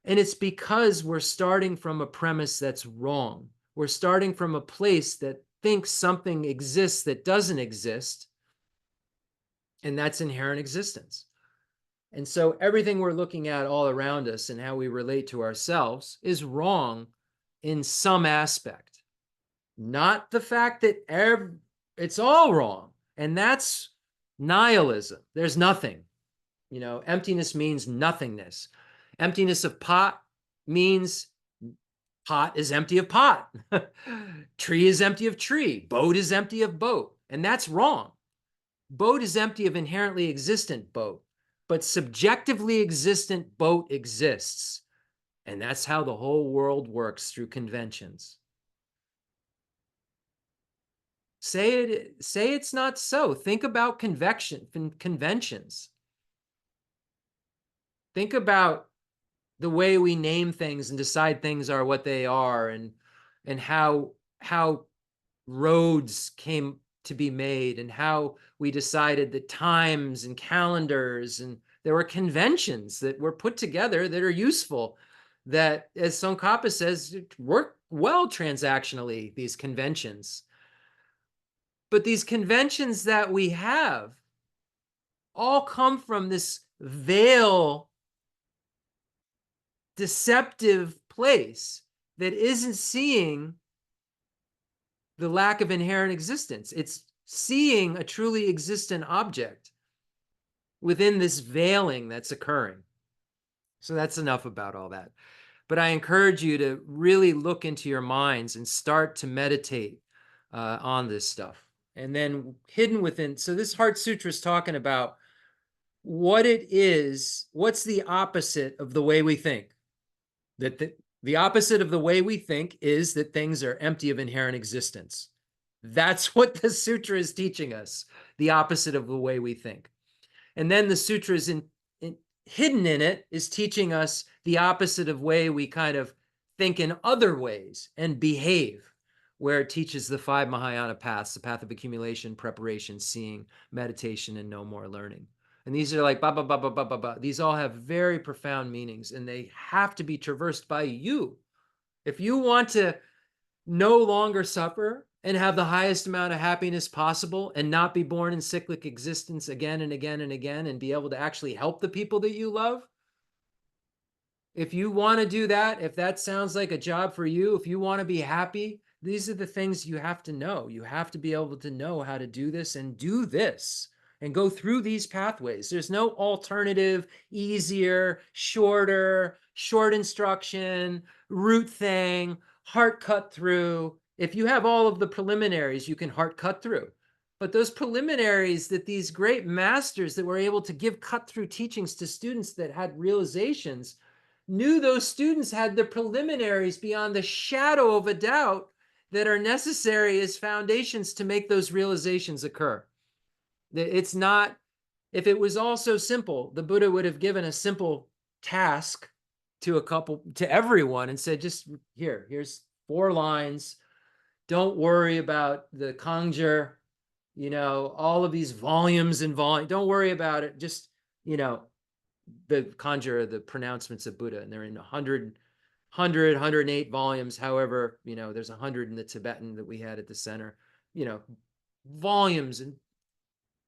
Speaker 1: And it's because we're starting from a premise that's wrong. We're starting from a place that thinks something exists that doesn't exist, and that's inherent existence. And so everything we're looking at all around us and how we relate to ourselves is wrong in some aspect. Not the fact that it's all wrong, and that's nihilism. There's nothing. Emptiness means nothingness. Emptiness of pot means pot is empty of pot. Tree is empty of tree. Boat is empty of boat. And that's wrong. Boat is empty of inherently existent boat, but subjectively existent boat exists. And that's how the whole world works, through conventions. Say it's not so. Think about conventions. Think about the way we name things and decide things are what they are, and how roads came to be made, and how we decided the times and calendars, and there were conventions that were put together that are useful, that, as Tsongkhapa says, work well transactionally, these conventions. But these conventions that we have all come from this veil, deceptive place that isn't seeing the lack of inherent existence. It's seeing a truly existent object within this veiling that's occurring. So that's enough about all that. But I encourage you to really look into your minds and start to meditate on this stuff. And then hidden within, so this Heart Sutra is talking about what it is, what's the opposite of the way we think. That the opposite of the way we think is that things are empty of inherent existence. That's what the sutra is teaching us, the opposite of the way we think. And then the sutra is hidden in it is teaching us the opposite of way we kind of think in other ways and behave, where it teaches the 5 Mahayana paths, the path of accumulation, preparation, seeing, meditation, and no more learning. And these are like ba, ba, ba, ba, ba, ba, ba. These all have very profound meanings, and they have to be traversed by you. If you want to no longer suffer and have the highest amount of happiness possible, and not be born in cyclic existence again and again and again, and be able to actually help the people that you love, if you want to do that, if that sounds like a job for you, if you want to be happy, these are the things you have to know. You have to be able to know how to do this and do this and go through these pathways. There's no alternative, easier, shorter, short instruction, route thing, heart cut through. If you have all of the preliminaries, you can heart cut through. But those preliminaries that these great masters that were able to give cut through teachings to students that had realizations, knew those students had the preliminaries beyond the shadow of a doubt that are necessary as foundations to make those realizations occur. It's not, if it was all so simple, the Buddha would have given a simple task to everyone and said, just here's 4 lines. Don't worry about the conjure, all of these volumes and volume. Don't worry about it. Just, the conjure, the pronouncements of Buddha, and they're in 108 volumes. However, there's 100 in the Tibetan that we had at the center, volumes and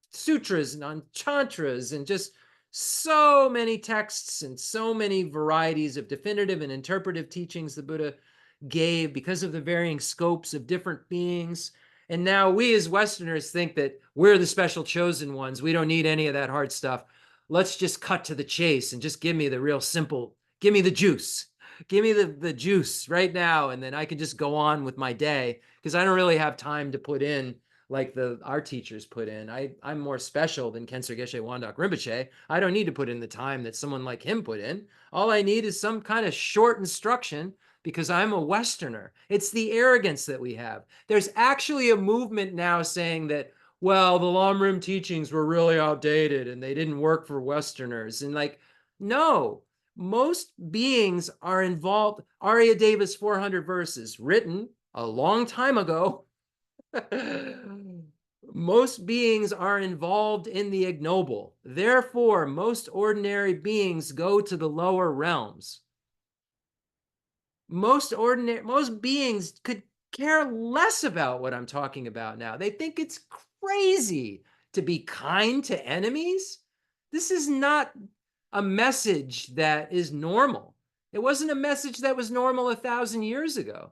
Speaker 1: sutras and on chantras, and just so many texts and so many varieties of definitive and interpretive teachings the Buddha gave because of the varying scopes of different beings. And now we as Westerners think that we're the special chosen ones. We don't need any of that hard stuff. Let's just cut to the chase and just give me the real simple, give me the juice. Give me the juice right now, and then I can just go on with my day, because I don't really have time to put in like our teachers put in. I'm more special than Khenser Geshe Wandak Rinpoche. I don't need to put in the time that someone like him put in. All I need is some kind of short instruction because I'm a Westerner. It's the arrogance that we have. There's actually a movement now saying that, well, the Lam Rim teachings were really outdated and they didn't work for Westerners. And like, no, most beings are involved. Arya Davis 400 verses written a long time ago. Most beings are involved in the ignoble. Therefore, most ordinary beings go to the lower realms. Most beings could care less about what I'm talking about now. They think it's crazy to be kind to enemies. This is not a message that is normal. It wasn't a message that was normal 1,000 years ago.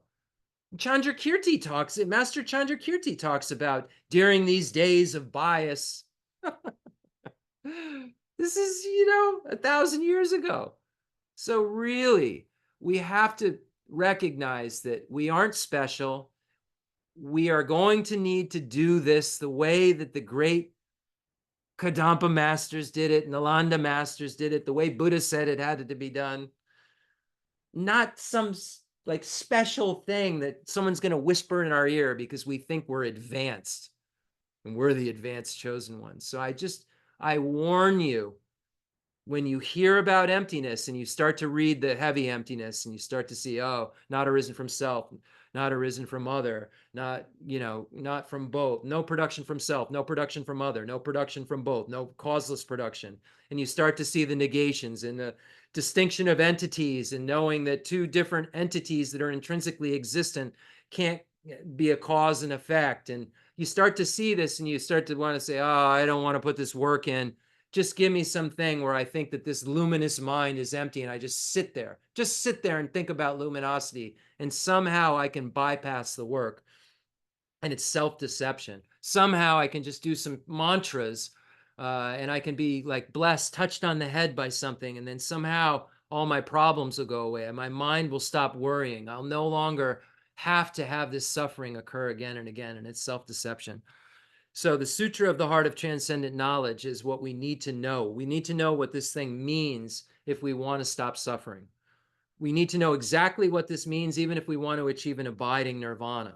Speaker 1: Master Chandrakirti talks about during these days of bias. This is, 1,000 years ago. So really, we have to recognize that we aren't special. We are going to need to do this the way that the great Kadampa masters did it, Nalanda masters did it, the way Buddha said it had to be done. Not some like special thing that someone's going to whisper in our ear because we think we're advanced and we're the advanced chosen ones. So I warn you, when you hear about emptiness and you start to read the heavy emptiness and you start to see, oh, not arisen from self, not arisen from other, not from both, no production from self, no production from other, no production from both, no causeless production. And you start to see the negations and the distinction of entities and knowing that two different entities that are intrinsically existent can't be a cause and effect. And you start to see this and you start to want to say, oh, I don't want to put this work in. Just give me something where I think that this luminous mind is empty and I just sit there and think about luminosity and somehow I can bypass the work. And it's self-deception. Somehow I can just do some mantras and I can be like blessed, touched on the head by something, and then somehow all my problems will go away and my mind will stop worrying. I'll no longer have to have this suffering occur again and again, and it's self-deception. So the Sutra of the Heart of Transcendent Knowledge is what we need to know. We need to know what this thing means if we want to stop suffering. We need to know exactly what this means, even if we want to achieve an abiding nirvana.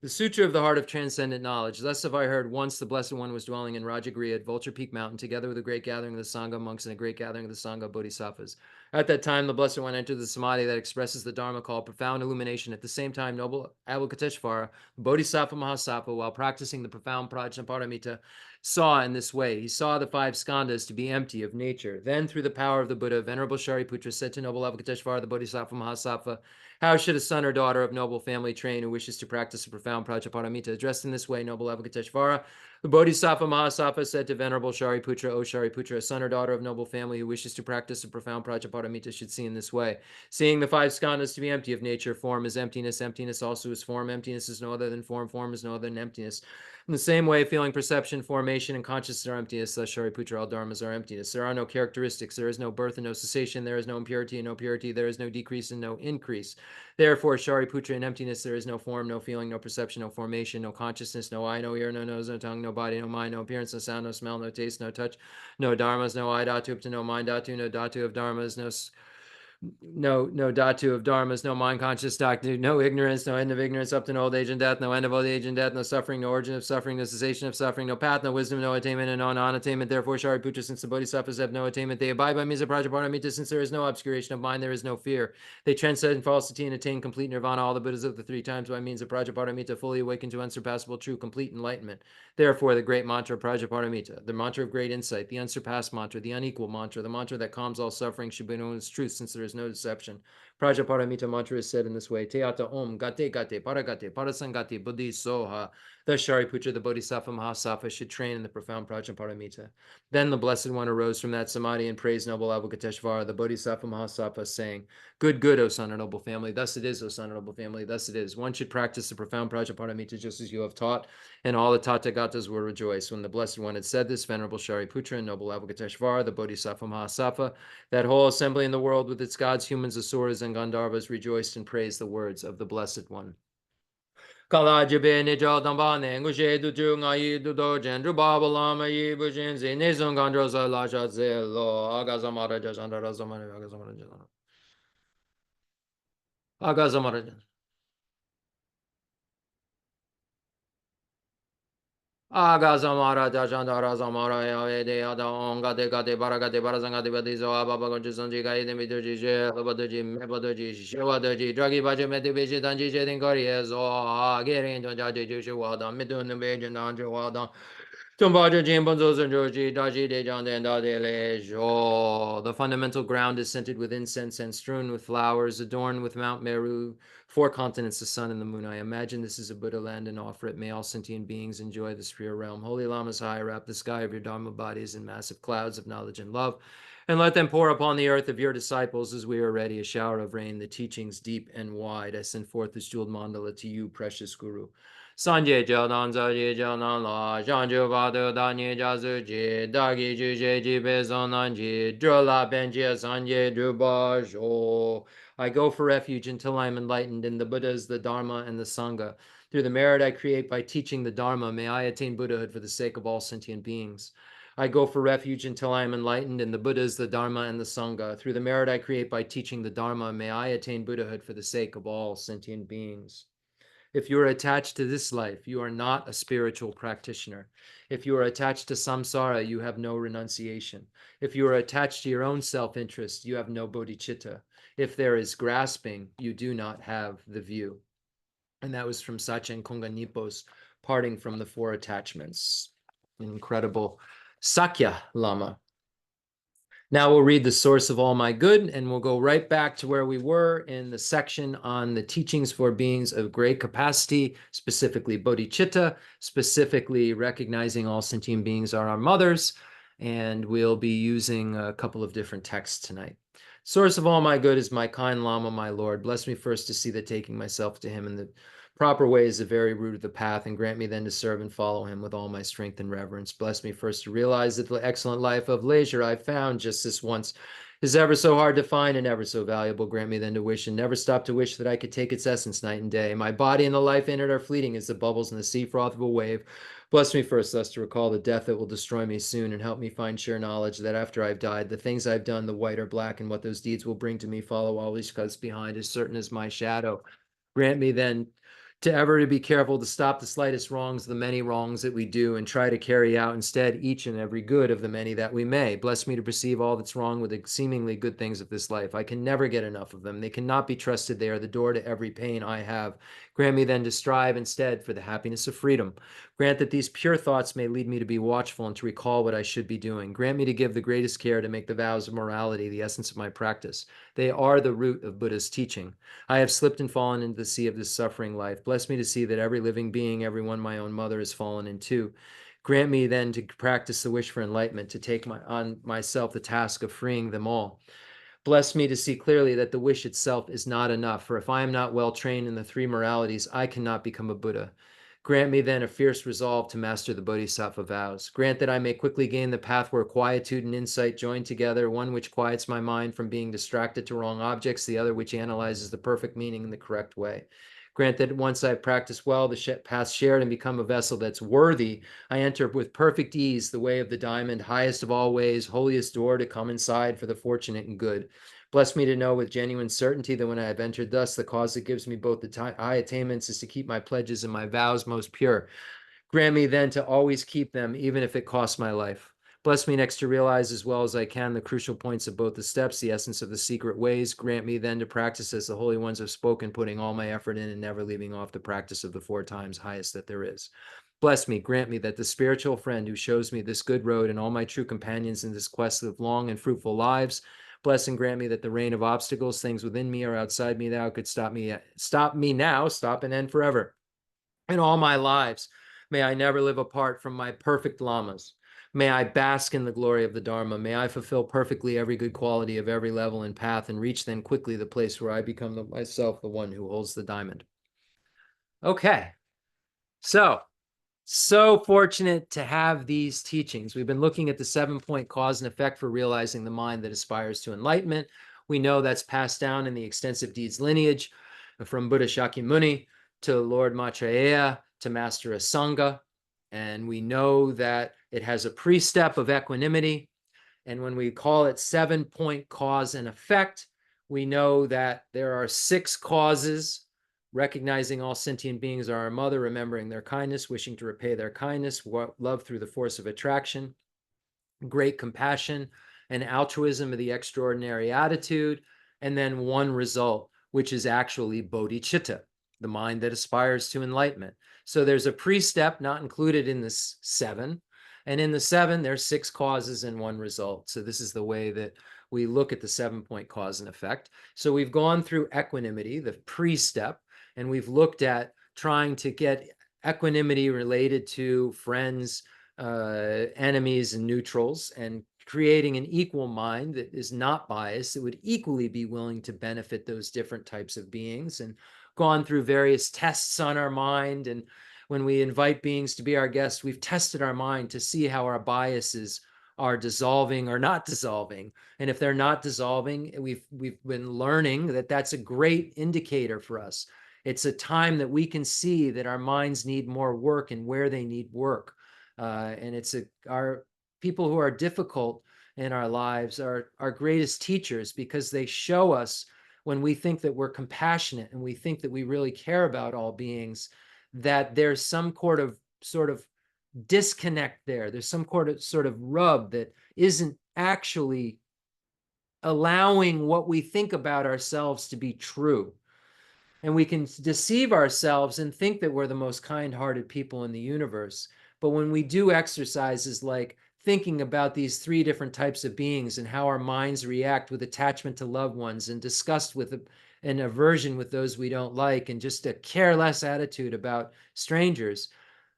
Speaker 1: The Sutra of the Heart of Transcendent Knowledge. Thus have I heard once the Blessed One was dwelling in Rajagriha at Vulture Peak Mountain, together with a great gathering of the Sangha monks and a great gathering of the Sangha Bodhisattvas. At that time, the Blessed One entered the samadhi that expresses the Dharma call, profound illumination. At the same time, noble Avalokiteshvara, Bodhisattva Mahasattva, while practicing the profound Prajnaparamita, saw in this way. He saw the five skandhas to be empty of nature. Then, through the power of the Buddha, Venerable Shariputra said to noble Avalokiteshvara, the Bodhisattva Mahasattva, how should a son or daughter of noble family train who wishes to practice a profound Prajnaparamita? Addressed in this way, noble Avalokiteshvara, the Bodhisattva Mahasattva said to Venerable Shariputra, O Shariputra, a son or daughter of noble family who wishes to practice a profound Prajnaparamita should see in this way. Seeing the five skandhas to be empty of nature, form is emptiness, emptiness also is form, emptiness is no other than form, form is no other than emptiness. In the same way, feeling, perception, formation, and consciousness are emptiness, thus Shariputra, all dharmas are emptiness. There are no characteristics, there is no birth and no cessation, there is no impurity and no purity, there is no decrease and no increase. Therefore, Shariputra, in emptiness, there is no form, no feeling, no perception, no formation, no consciousness, no eye, no ear, no nose, no tongue, no body, no mind, no appearance, no sound, no smell, no taste, no touch, no dharmas, no eye dhatu up to no mind dhatu, no dhatu of dharmas, no dhatu of dharmas, no mind conscious dhatu, no ignorance, no end of ignorance up to no old age and death, no end of old age and death, no suffering, no origin of suffering, no cessation of suffering, no path, no wisdom, no attainment, and no non-attainment. Therefore, Shariputra, since the bodhisattvas have no attainment, they abide by means of Prajnaparamita. Since there is no obscuration of mind, there is no fear. They transcend falsity and attain complete nirvana. All the Buddhas of the three times by means of Prajnaparamita fully awaken to unsurpassable, true, complete enlightenment. Therefore, the great mantra of Prajnaparamita, the mantra of great insight, the unsurpassed mantra, the unequal mantra, the mantra that calms all suffering should be known as truth, since there is no deception. Prajnaparamita mantra is said in this way: Teata Om Gate Gate Paragate Parasangate Buddhi Soha. Thus Shariputra, the Bodhisattva Mahasattva, should train in the profound Prajnaparamita. Then the Blessed One arose from that samadhi and praised noble Avalokiteshvara, the Bodhisattva Mahasattva, saying, Good, good, O son of noble family. Thus it is, O son of noble family. Thus it is. One should practice the profound Prajnaparamita just as you have taught, and all the Tathagatas will rejoice. When the Blessed One had said this, Venerable Shariputra and noble Avalokiteshvara, the Bodhisattva Mahasattva, that whole assembly in the world with its gods, humans, asuras, and Gandharvas rejoiced and praised the words of the Blessed One. Kala jibe ni jo damba ne ngushe du ju nga yi du do jen ju ba ba lama yi bu jin zi ne sung gan jo sa la sha zi lo aga zamara ja shanda ra zamara aga zamara ja aga zamara ja aga zamara ja shanda ra zamara ya ve de ya da onga de ga de bara ga de bara zanga de ba de zo aba ba gon ju san ji ga yi de mi du ji je ba de ji me ba de ji she wa de ji dragi ba je me de be ji dan ji je den ga ri e zo a ge ren jo ja ji ju she wa da me du ne be jin dan ju wa da. The fundamental ground is scented with incense and strewn with flowers, adorned with Mount Meru, four continents, the sun and the moon. I imagine this is a Buddha land and offer it. May all sentient beings enjoy the sphere realm. Holy Lamas high, wrap the sky of your Dharma bodies in massive clouds of knowledge and love, and let them pour upon the earth of your disciples as we are ready, a shower of rain, the teachings deep and wide. I send forth this jeweled mandala to you, precious Guru. Sanje Jadan Zaji Janan La Janju Badu Danye Jazu Ji Dagi Juje Ji Bezonan Ji Drula Benjia Sanje Drubajo. I go for refuge until I am enlightened in the Buddhas, the Dharma, and the Sangha. Through the merit I create by teaching the Dharma, may I attain Buddhahood for the sake of all sentient beings. I go for refuge until I am enlightened in the Buddhas, the Dharma, and the Sangha. Through the merit I create by teaching the Dharma, may I attain Buddhahood for the sake of all sentient beings. If you are attached to this life, you are not a spiritual practitioner. If you are attached to samsara, you have no renunciation. If you are attached to your own self-interest, you have no bodhicitta. If there is grasping, you do not have the view. And that was from Sachen Konga Nipo's Parting from the Four Attachments. Incredible Sakya Lama. Now we'll read The Source of All My Good, and we'll go right back to where we were in the section on the teachings for beings of great capacity, specifically bodhicitta, specifically recognizing all sentient beings are our mothers, and we'll be using a couple of different texts tonight. Source of all my good is my kind Lama, my Lord. Bless me first to see that taking myself to him in the proper way is the very root of the path, and grant me then to serve and follow him with all my strength and reverence. Bless me first to realize that the excellent life of leisure I found just this once is ever so hard to find and ever so valuable. Grant me then to wish and never stop to wish that I could take its essence night and day. My body and the life in it are fleeting as the bubbles in the sea froth of a wave. Bless me first thus to recall the death that will destroy me soon, and help me find sure knowledge that after I've died, the things I've done, the white or black, and what those deeds will bring to me follow always close behind, as certain as my shadow. Grant me then to ever to be careful to stop the slightest wrongs, the many wrongs that we do, and try to carry out instead each and every good of the many that we may. Bless me to perceive all that's wrong with the seemingly good things of this life. I can never get enough of them. They cannot be trusted. They are the door to every pain I have. Grant me then to strive instead for the happiness of freedom. Grant that these pure thoughts may lead me to be watchful and to recall what I should be doing. Grant me to give the greatest care to make the vows of morality the essence of my practice. They are the root of Buddha's teaching. I have slipped and fallen into the sea of this suffering life. Bless me to see that every living being, every one my own mother, has fallen into. Grant me then to practice the wish for enlightenment, to take on myself the task of freeing them all. Bless me to see clearly that the wish itself is not enough, for if I am not well trained in the three moralities, I cannot become a Buddha. Grant me then a fierce resolve to master the Bodhisattva vows. Grant that I may quickly gain the path where quietude and insight join together, one which quiets my mind from being distracted to wrong objects, the other which analyzes the perfect meaning in the correct way. Grant that once I've practiced well the path shared and become a vessel that's worthy, I enter with perfect ease the way of the diamond, highest of all ways, holiest door to come inside for the fortunate and good. Bless me to know with genuine certainty that when I have entered thus, the cause that gives me both the high attainments is to keep my pledges and my vows most pure. Grant me then to always keep them, even if it costs my life. Bless me next to realize as well as I can the crucial points of both the steps, the essence of the secret ways. Grant me then to practice as the holy ones have spoken, putting all my effort in and never leaving off the practice of the 4 times highest that there is. Bless me, grant me that the spiritual friend who shows me this good road and all my true companions in this quest of long and fruitful lives, bless and grant me that the rain of obstacles, things within me or outside me thou could stop me now, stop and end forever. In all my lives, may I never live apart from my perfect lamas. May I bask in the glory of the Dharma. May I fulfill perfectly every good quality of every level and path, and reach then quickly the place where I become myself the one who holds the diamond. Okay, so fortunate to have these teachings. We've been looking at the 7-point cause and effect for realizing the mind that aspires to enlightenment. We know that's passed down in the extensive deeds lineage from Buddha Shakyamuni. to Lord Maitreya, to Master Asanga. And we know that it has a precept of equanimity. And when we call it 7-point cause and effect, we know that there are 6 causes: recognizing all sentient beings are our mother, remembering their kindness, wishing to repay their kindness, love through the force of attraction, great compassion, and altruism of the extraordinary attitude, and then one result, which is actually bodhicitta, the mind that aspires to enlightenment. So there's a precept not included in this 7. And in the 7, there's 6 causes and 1 result. So this is the way that we look at the 7-point cause and effect. So we've gone through equanimity, the precept, and we've looked at trying to get equanimity related to friends, enemies, and neutrals, and creating an equal mind that is not biased, that would equally be willing to benefit those different types of beings, and gone through various tests on our mind. And when we invite beings to be our guests, we've tested our mind to see how our biases are dissolving or not dissolving. And if they're not dissolving, we've been learning that that's a great indicator for us. It's a time that we can see that our minds need more work and where they need work. And it's our people who are difficult in our lives are our greatest teachers, because they show us, when we think that we're compassionate and we think that we really care about all beings, that there's some sort of disconnect there. There's some sort of rub that isn't actually allowing what we think about ourselves to be true. And we can deceive ourselves and think that we're the most kind-hearted people in the universe. But when we do exercises like thinking about these 3 different types of beings and how our minds react with attachment to loved ones, and disgust with an aversion with those we don't like, and just a careless attitude about strangers,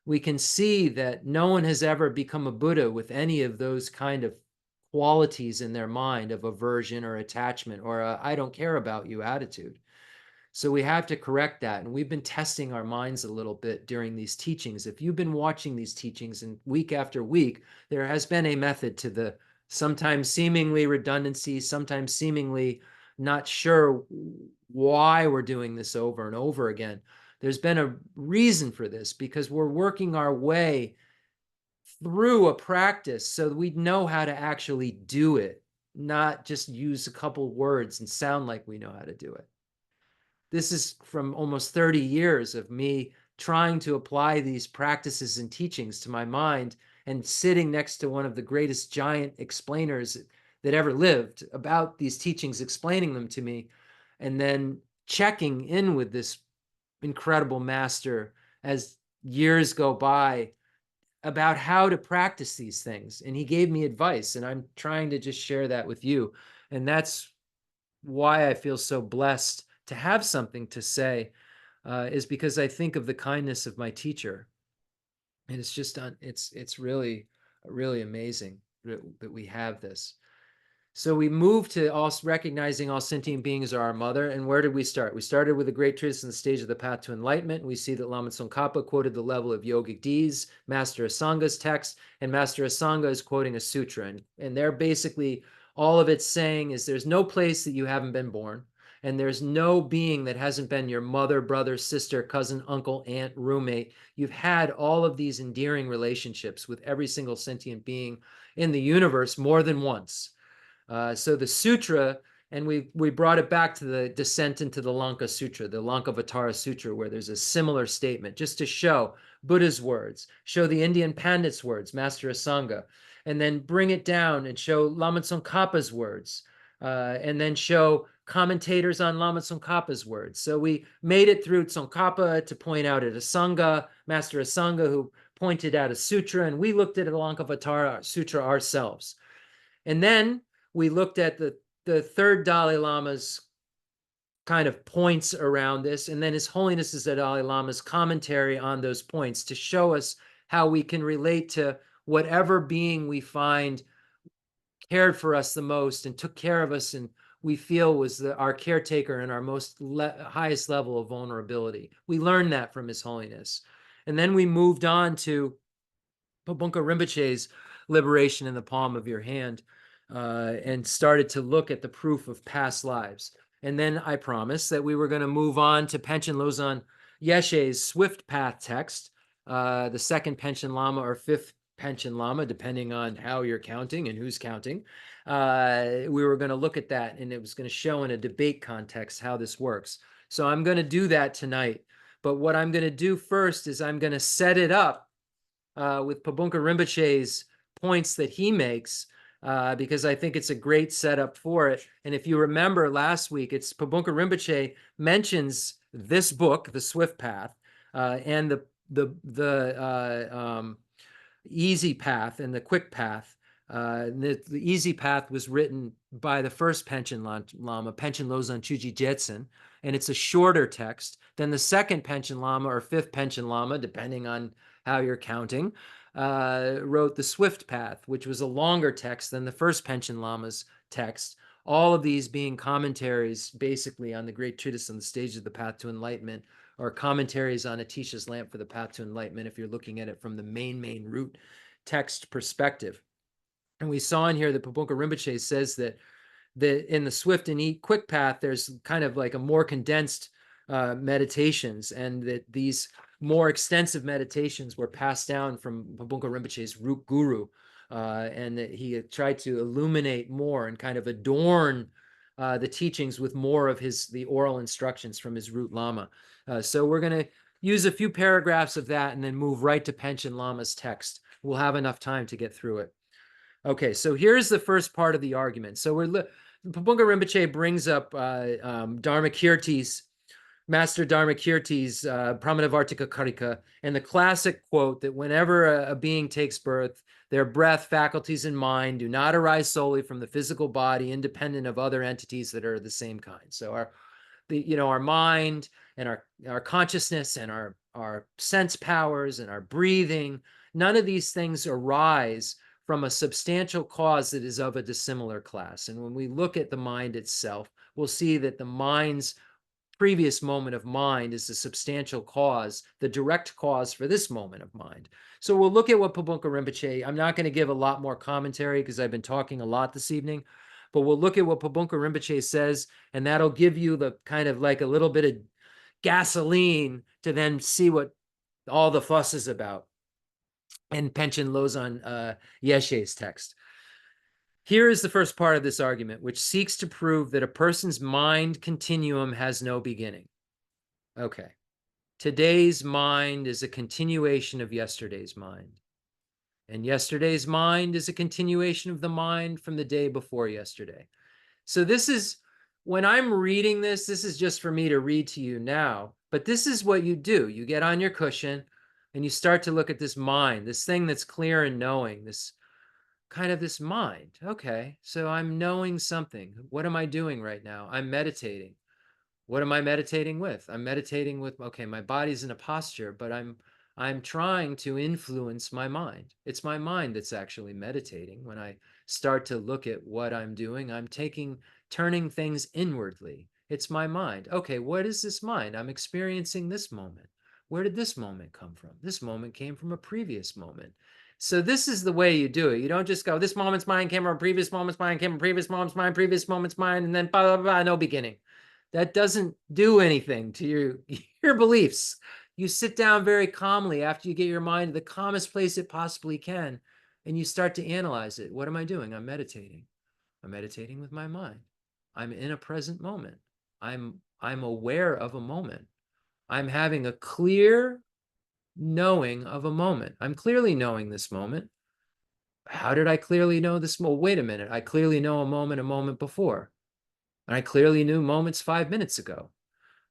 Speaker 1: we can see that no one has ever become a Buddha with any of those kind of qualities in their mind of aversion or attachment or a I don't care about you attitude. So we have to correct that. And we've been testing our minds a little bit during these teachings. If you've been watching these teachings, and week after week, there has been a method to the sometimes seemingly redundancy, sometimes seemingly not sure why we're doing this over and over again. There's been a reason for this, because we're working our way through a practice so that we know how to actually do it, not just use a couple words and sound like we know how to do it. This is from almost 30 years of me trying to apply these practices and teachings to my mind, and sitting next to one of the greatest giant explainers that ever lived about these teachings, explaining them to me, and then checking in with this incredible master as years go by about how to practice these things. And he gave me advice, and I'm trying to just share that with you. And that's why I feel so blessed to have something to say, is because I think of the kindness of my teacher. And it's just, it's really, really amazing that we have this. So we moved to recognizing all sentient beings are our mother. And where did we start? We started with the great truths on the stage of the path to enlightenment. We see that Lama Tsongkhapa quoted the level of yogic deeds, Master Asanga's text, and Master Asanga is quoting a sutra. And they're basically, all of it's saying is there's no place that you haven't been born. And there's no being that hasn't been your mother, brother, sister, cousin, uncle, aunt, roommate. You've had all of these endearing relationships with every single sentient being in the universe more than once. So the sutra, and we brought it back to the descent into the Lanka Sutra, the Lankavatara Sutra, where there's a similar statement, just to show Buddha's words, show the Indian Pandit's words, Master Asanga, and then bring it down and show Lama Tsongkhapa's words, and then show commentators on Lama Tsongkhapa's words. So we made it through Tsongkhapa to point out at Asanga, Master Asanga, who pointed out a sutra, and we looked at the Lankavatara Sutra ourselves. And then we looked at the third Dalai Lama's kind of points around this, and then His Holiness the Dalai Lama's commentary on those points to show us how we can relate to whatever being we find cared for us the most and took care of us, and we feel was our caretaker and our most highest level of vulnerability. We learned that from His Holiness. And then we moved on to Pabunka Rinpoche's liberation in the palm of your hand, and started to look at the proof of past lives. And then I promised that we were going to move on to Panchen Losang Yeshe's Swift Path text, the second Panchen Lama or fifth Panchen Lama, depending on how you're counting and who's counting. We were going to look at that, and it was going to show in a debate context how this works. So I'm going to do that tonight. But what I'm going to do first is I'm going to set it up with Pabunka Rinpoche's points that he makes, because I think it's a great setup for it. And if you remember last week, it's Pabunka Rinpoche mentions this book, The Swift Path, and the easy path and the quick path. The easy path was written by the first Panchen Lama, Panchen Losang Chuji Jetsen, and it's a shorter text than the second Panchen Lama or fifth Panchen Lama, depending on how you're counting, wrote the Swift Path, which was a longer text than the first Panchen Lama's text. All of these being commentaries basically on the great treatise on the stage of the path to enlightenment, or commentaries on Atisha's lamp for the path to enlightenment, if you're looking at it from the main root text perspective. And we saw in here that Pabunka Rinpoche says that in the Swift and Quick Path, there's kind of like a more condensed meditations, and that these more extensive meditations were passed down from Pabunka Rinpoche's root guru, and that he had tried to illuminate more and kind of adorn the teachings with more of the oral instructions from his root Lama. So we're going to use a few paragraphs of that and then move right to Panchen Lama's text. We'll have enough time to get through it. Okay, so here's the first part of the argument. So Pabunka Rinpoche brings up Dharmakirti's, Master Dharmakirti's Pramanavartika Karika, and the classic quote that whenever a being takes birth, their breath, faculties, and mind do not arise solely from the physical body, independent of other entities that are the same kind. So our mind and our consciousness and our sense powers and our breathing, none of these things arise from a substantial cause that is of a dissimilar class. And when we look at the mind itself, we'll see that the mind's previous moment of mind is the substantial cause, the direct cause for this moment of mind. So we'll look at what Pabunka Rinpoche, I'm not going to give a lot more commentary because I've been talking a lot this evening, but we'll look at what Pabunka Rinpoche says, and that'll give you the kind of like a little bit of gasoline to then see what all the fuss is about in Panchen Losang Yeshe's text. Here is the first part of this argument, which seeks to prove that a person's mind continuum has no beginning. Okay. Today's mind is a continuation of yesterday's mind. And yesterday's mind is a continuation of the mind from the day before yesterday. So this is, when I'm reading this is just for me to read to you now, but this is what you do. You get on your cushion and you start to look at this mind, this thing that's clear and knowing, this kind of this mind. Okay, so I'm knowing something. What am I doing right now? I'm meditating. What am I meditating with? I'm meditating with, okay, my body's in a posture, but I'm trying to influence my mind. It's my mind that's actually meditating. When I start to look at what I'm doing, I'm turning things inwardly. It's my mind. Okay, what is this mind? I'm experiencing this moment. Where did this moment come from? This moment came from a previous moment. So this is the way you do it. You don't just go, this moment's mind came from a previous moment's mind, came from previous moment's mind, previous moment's mind, and then blah, blah, blah, no beginning. That doesn't do anything to your beliefs. You sit down very calmly after you get your mind to the calmest place it possibly can, and you start to analyze it. What am I doing? I'm meditating. I'm meditating with my mind. I'm in a present moment. I'm aware of a moment. I'm having a clear knowing of a moment. I'm clearly knowing this moment. How did I clearly know this? Well, wait a minute. I clearly know a moment before. And I clearly knew moments 5 minutes ago.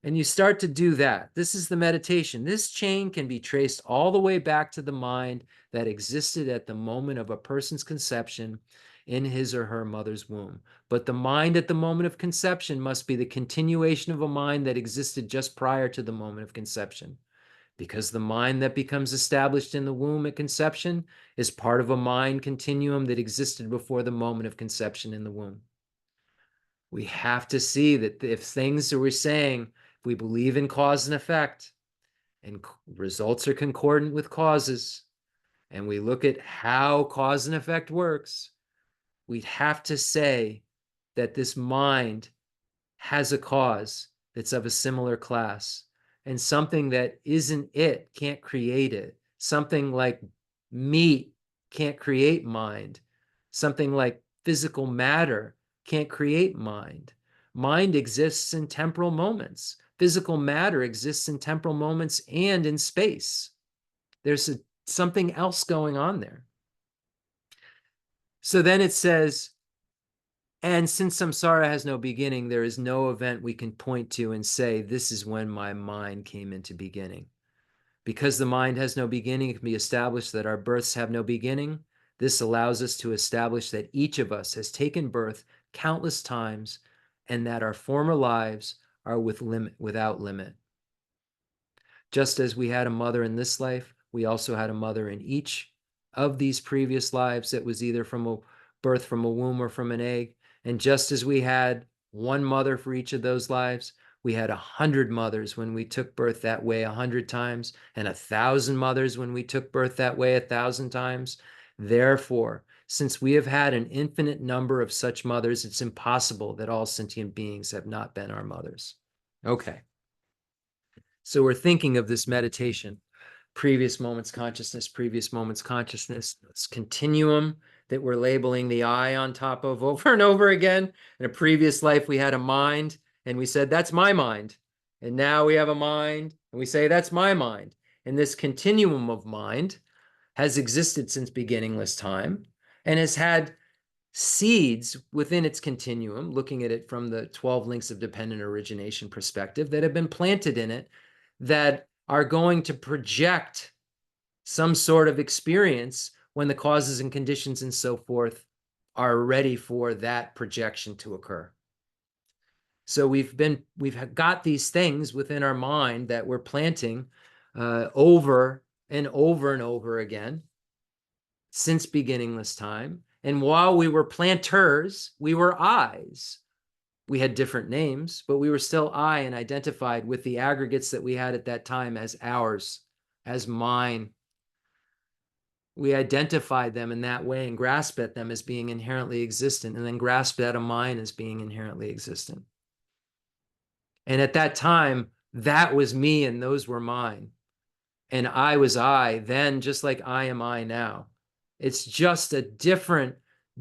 Speaker 1: And you start to do that. This is the meditation. This chain can be traced all the way back to the mind that existed at the moment of a person's conception in his or her mother's womb. But the mind at the moment of conception must be the continuation of a mind that existed just prior to the moment of conception. Because the mind that becomes established in the womb at conception is part of a mind continuum that existed before the moment of conception in the womb. We have to see that if things that we're saying, if we believe in cause and effect, and results are concordant with causes, and we look at how cause and effect works, we'd have to say that this mind has a cause that's of a similar class. and something that isn't it can't create it. Something like meat can't create mind. Something like physical matter can't create mind. Mind exists in temporal moments. Physical matter exists in temporal moments and in space. There's something else going on there. So then it says, and since samsara has no beginning, there is no event we can point to and say, this is when my mind came into beginning. Because the mind has no beginning, it can be established that our births have no beginning. This allows us to establish that each of us has taken birth countless times and that our former lives are without limit. Just as we had a mother in this life, we also had a mother in each of these previous lives that was either from a birth from a womb or from an egg. And just as we had one mother for each of those lives, we had 100 mothers when we took birth that way 100 times, and 1,000 mothers when we took birth that way 1,000 times. Therefore, since we have had an infinite number of such mothers, it's impossible that all sentient beings have not been our mothers. Okay. So we're thinking of this meditation, previous moments consciousness, this continuum that we're labeling the I on top of over and over again. In a previous life, we had a mind and we said, that's my mind. And now we have a mind and we say, that's my mind. And this continuum of mind has existed since beginningless time and has had seeds within its continuum, looking at it from the 12 links of dependent origination perspective, that have been planted in it that are going to project some sort of experience when the causes and conditions and so forth are ready for that projection to occur. So we've got these things within our mind that we're planting over and over and over again since beginningless time. And while we were planters, we were I's. We had different names, but we were still I and identified with the aggregates that we had at that time as ours, as mine. We identified them in that way and grasped at them as being inherently existent, and then grasped at a mine as being inherently existent. And at that time, that was me and those were mine. And I was I then, just like I am I now. It's just a different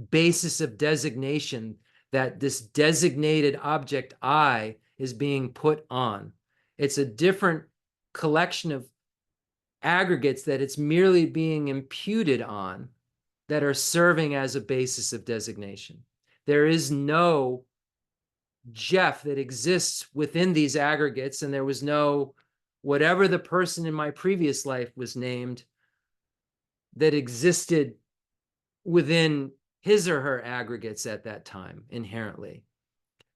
Speaker 1: basis of designation that this designated object I is being put on. It's a different collection of aggregates that it's merely being imputed on that are serving as a basis of designation. There is no Jeff that exists within these aggregates, and there was no whatever the person in my previous life was named that existed within his or her aggregates at that time inherently.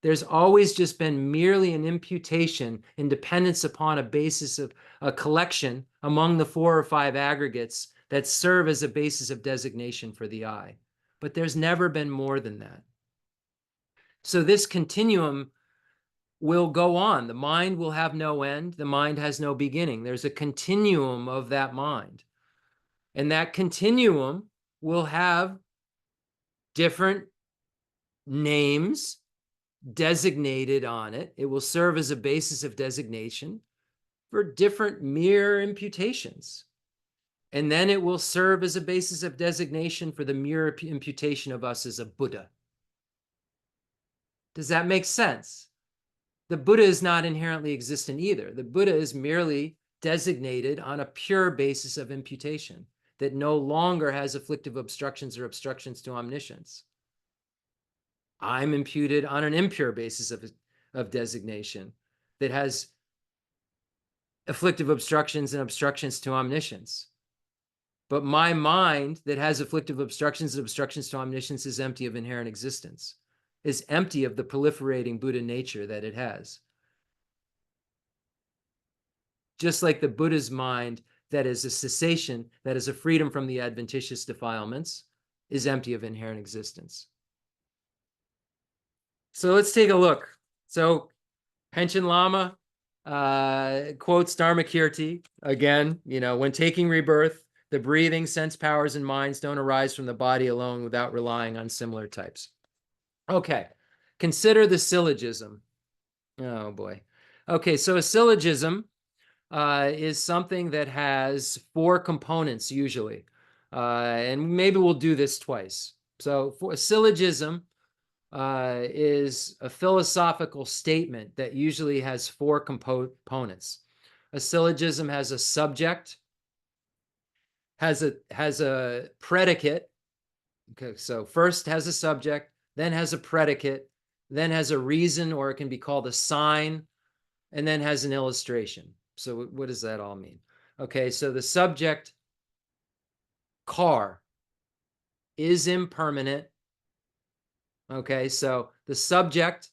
Speaker 1: There's always just been merely an imputation in dependence upon a basis of a collection among the 4 or 5 aggregates that serve as a basis of designation for the I. But there's never been more than that. So this continuum will go on. The mind will have no end. The mind has no beginning. There's a continuum of that mind. And that continuum will have different names designated on it. It will serve as a basis of designation for different mere imputations. And then it will serve as a basis of designation for the mere imputation of us as a Buddha. Does that make sense? The Buddha is not inherently existent either. The Buddha is merely designated on a pure basis of imputation that no longer has afflictive obstructions or obstructions to omniscience. I'm imputed on an impure basis of designation that has afflictive obstructions and obstructions to omniscience. But my mind that has afflictive obstructions and obstructions to omniscience is empty of inherent existence, is empty of the proliferating Buddha nature that it has. Just like the Buddha's mind that is a cessation, that is a freedom from the adventitious defilements, is empty of inherent existence. So let's take a look. So Panchen Lama quotes Dharmakirti again, when taking rebirth, the breathing, sense powers, and minds don't arise from the body alone without relying on similar types. Okay, consider the syllogism. Oh boy. Okay, so a syllogism is something that has 4 components usually. And maybe we'll do this twice. So for a syllogism is a philosophical statement that usually has 4 components. A syllogism has a subject, has a predicate. Okay, so first has a subject, then has a predicate, then has a reason, or it can be called a sign, and then has an illustration. So what does that all mean? Okay, so the subject, car, is impermanent. Okay, so the subject,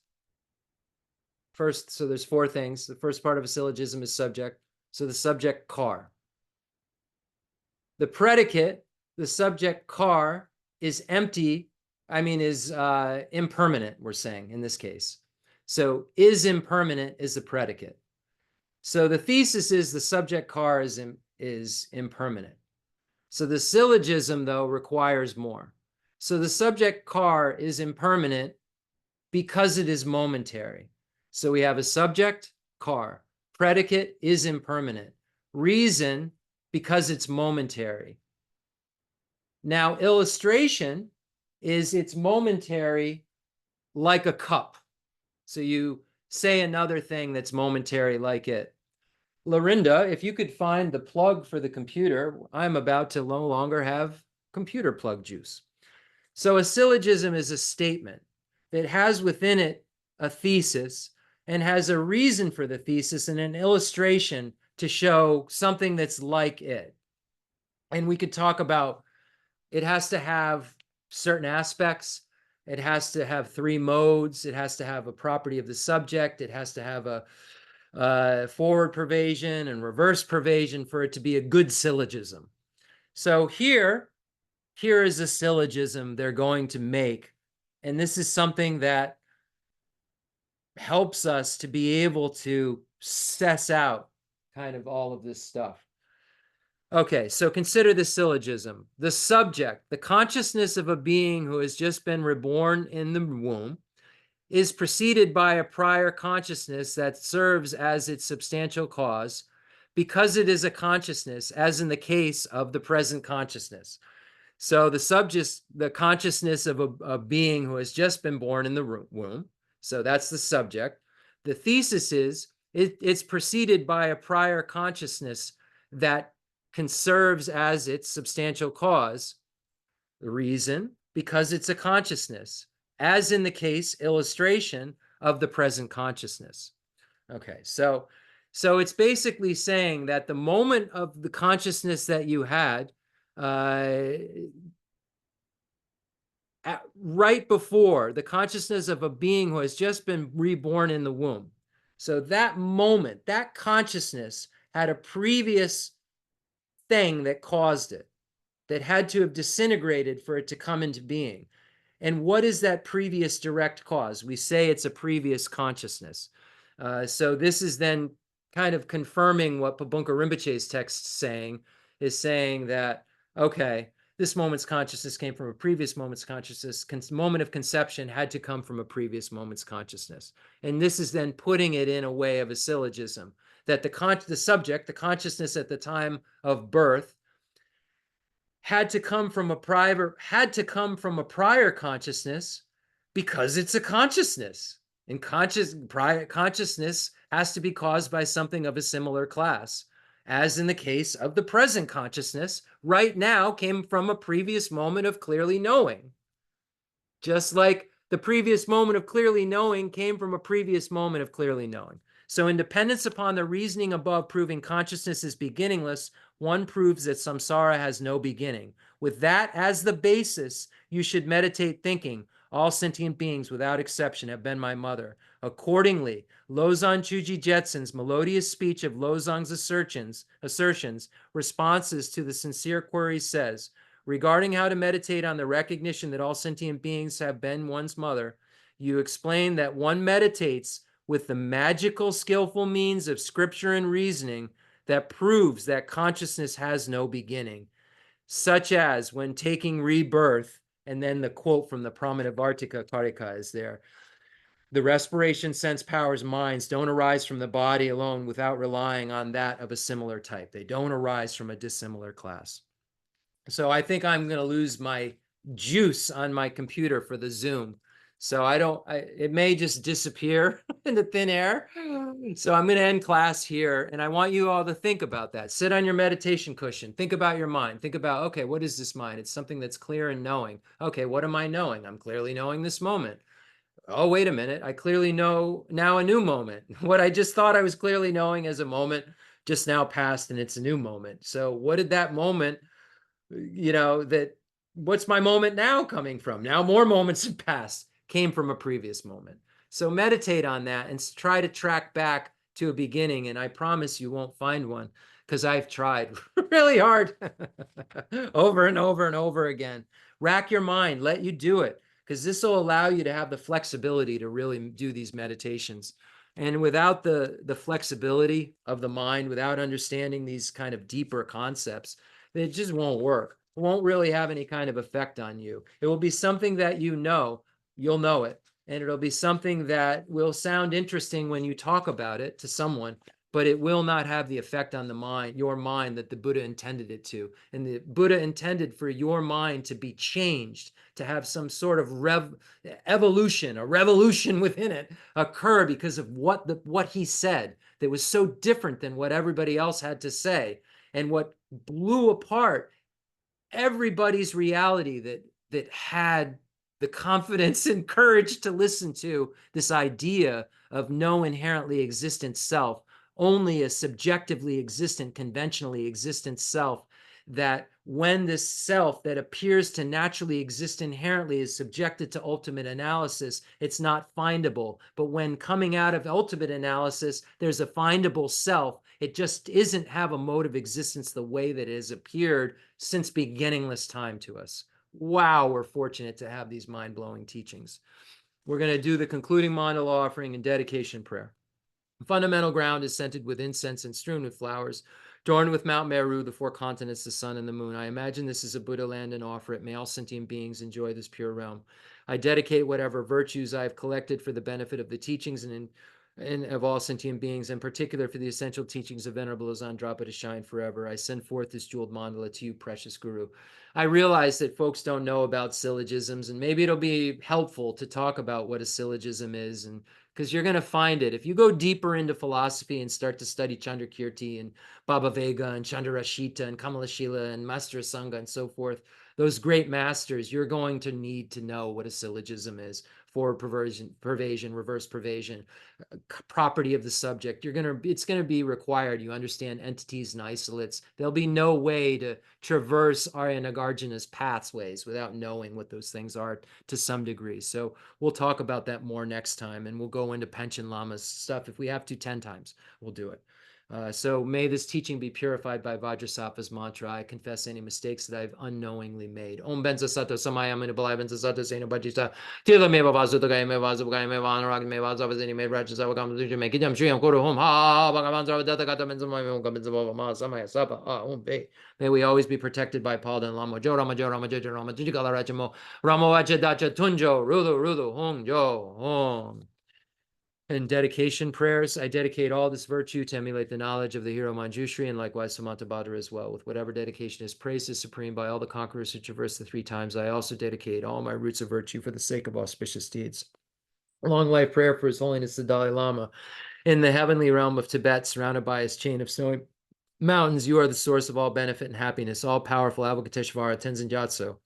Speaker 1: first, so there's 4 things. The first part of a syllogism is subject. So the subject, car. The predicate, the subject, car, is empty. Is impermanent, we're saying in this case. So is impermanent is the predicate. So the thesis is the subject, car, is impermanent. So the syllogism, though, requires more. So the subject, car, is impermanent because it is momentary. So we have a subject, car. Predicate is impermanent. Reason, because it's momentary. Now, illustration is it's momentary like a cup. So you say another thing that's momentary like it. Lorinda, if you could find the plug for the computer, I'm about to no longer have computer plug juice. So a syllogism is a statement that has within it a thesis and has a reason for the thesis and an illustration to show something that's like it. And we could talk about, it has to have certain aspects. It has to have 3 modes. It has to have a property of the subject. It has to have a forward pervasion and reverse pervasion for it to be a good syllogism. So here is a syllogism they're going to make. And this is something that helps us to be able to suss out kind of all of this stuff. Okay, so consider the syllogism. The subject, the consciousness of a being who has just been reborn in the womb, is preceded by a prior consciousness that serves as its substantial cause because it is a consciousness, as in the case of the present consciousness. So the subject, the consciousness of a being who has just been born in the womb. So that's the subject. The thesis is it's preceded by a prior consciousness that serves as its substantial cause. The reason, because it's a consciousness, as in the case illustration of the present consciousness. Okay, so it's basically saying that the moment of the consciousness that you had right before the consciousness of a being who has just been reborn in the womb. So that moment, that consciousness had a previous thing that caused it, that had to have disintegrated for it to come into being. And what is that previous direct cause? We say it's a previous consciousness. So this is then kind of confirming what Pabunka Rinpoche's text is saying that, okay, this moment's consciousness came from a previous moment's consciousness. Moment of conception had to come from a previous moment's consciousness. And this is then putting it in a way of a syllogism, that the subject, the consciousness at the time of birth, had to come from a prior consciousness because it's a consciousness. And consciousness has to be caused by something of a similar class, as in the case of the present consciousness, right now came from a previous moment of clearly knowing. Just like the previous moment of clearly knowing came from a previous moment of clearly knowing. So in dependence upon the reasoning above proving consciousness is beginningless, one proves that samsara has no beginning. With that as the basis, you should meditate thinking, all sentient beings without exception have been my mother. Accordingly, Lozang Chuji Jetsun's melodious speech of Lozang's assertions, responses to the sincere queries says, regarding how to meditate on the recognition that all sentient beings have been one's mother, you explain that one meditates with the magical, skillful means of scripture and reasoning that proves that consciousness has no beginning, such as when taking rebirth, and then the quote from the Pramanavartika Karika is there. The respiration sense powers minds don't arise from the body alone without relying on that of a similar type. They don't arise from a dissimilar class. So I think I'm going to lose my juice on my computer for the Zoom. So it may just disappear into thin air. So I'm going to end class here. And I want you all to think about that. Sit on your meditation cushion. Think about your mind. Think about, okay, what is this mind? It's something that's clear and knowing. Okay, what am I knowing? I'm clearly knowing this moment. Oh, wait a minute. I clearly know now a new moment. What I just thought I was clearly knowing as a moment just now passed and it's a new moment. So what did that moment, what's my moment now coming from? Now more moments have passed, came from a previous moment. So meditate on that and try to track back to a beginning. And I promise you won't find one because I've tried really hard over and over and over again. Rack your mind, let you do it, because this will allow you to have the flexibility to really do these meditations. And without the flexibility of the mind, without understanding these kind of deeper concepts, it just won't work. It won't really have any kind of effect on you. It will be something that you'll know it. And it'll be something that will sound interesting when you talk about it to someone, but it will not have the effect on the mind, your mind, that the Buddha intended it to. And the Buddha intended for your mind to be changed, to have some sort of evolution, a revolution within it occur because of what he said that was so different than what everybody else had to say. And what blew apart everybody's reality that had the confidence and courage to listen to this idea of no inherently existent self, only a subjectively existent, conventionally existent self, that when this self that appears to naturally exist inherently is subjected to ultimate analysis, it's not findable. But when coming out of ultimate analysis, there's a findable self, it just isn't have a mode of existence the way that it has appeared since beginningless time to us. Wow, we're fortunate to have these mind-blowing teachings. We're going to do the concluding mandala offering and dedication prayer. The fundamental ground is scented with incense and strewn with flowers, adorned with Mount Meru, the four continents, the sun, and the moon. I imagine this is a Buddha land and offer it. May all sentient beings enjoy this pure realm. I dedicate whatever virtues I have collected for the benefit of the teachings and of all sentient beings, in particular for the essential teachings of Venerable Azandrapa to shine forever. I send forth this jeweled mandala to you, precious Guru. I realize that folks don't know about syllogisms, and maybe it'll be helpful to talk about what a syllogism is, and because you're going to find it. If you go deeper into philosophy and start to study Chandrakirti and Baba Vega and Chandrashita and Kamalashila and Master Sangha and so forth, those great masters, you're going to need to know what a syllogism is: forward pervasion, reverse pervasion, property of the subject. It's going to be required. You understand entities and isolates. There'll be no way to traverse Arya Nagarjuna's pathways without knowing what those things are to some degree. So we'll talk about that more next time, and we'll go into Panchen Lama's stuff. If we have to 10 times, we'll do it. So may this teaching be purified by Vajrasattva's mantra. I confess any mistakes that I've unknowingly made. Om Benza Sato Samaya Manibalai Benza Sato Seno Bajita Tila Meva Vazuka Meva Zuka Meva Anurag Meva Zavazini Made Rajas Avakam Zuja Make Jam Shriam Kuru Hom Ha Bhagavan Zavadata Kata Benza Maya Benza Ma Samaya Sapa Om Be. May we always be protected by Paul and Lama Jo Rama Jo Rama Jo Rama Jijikala Rachamo Rama Vacha Dacha Tunjo Rulu Hong Jo Hong. And dedication prayers, I dedicate all this virtue to emulate the knowledge of the hero Manjushri, and likewise Samantabhadra as well. With whatever dedication is praised as supreme by all the conquerors who traverse the 3 times, I also dedicate all my roots of virtue for the sake of auspicious deeds. A long life prayer for His Holiness the Dalai Lama. In the heavenly realm of Tibet, surrounded by his chain of snowy mountains, you are the source of all benefit and happiness, all powerful Avalokiteshvara Tenzin Gyatso.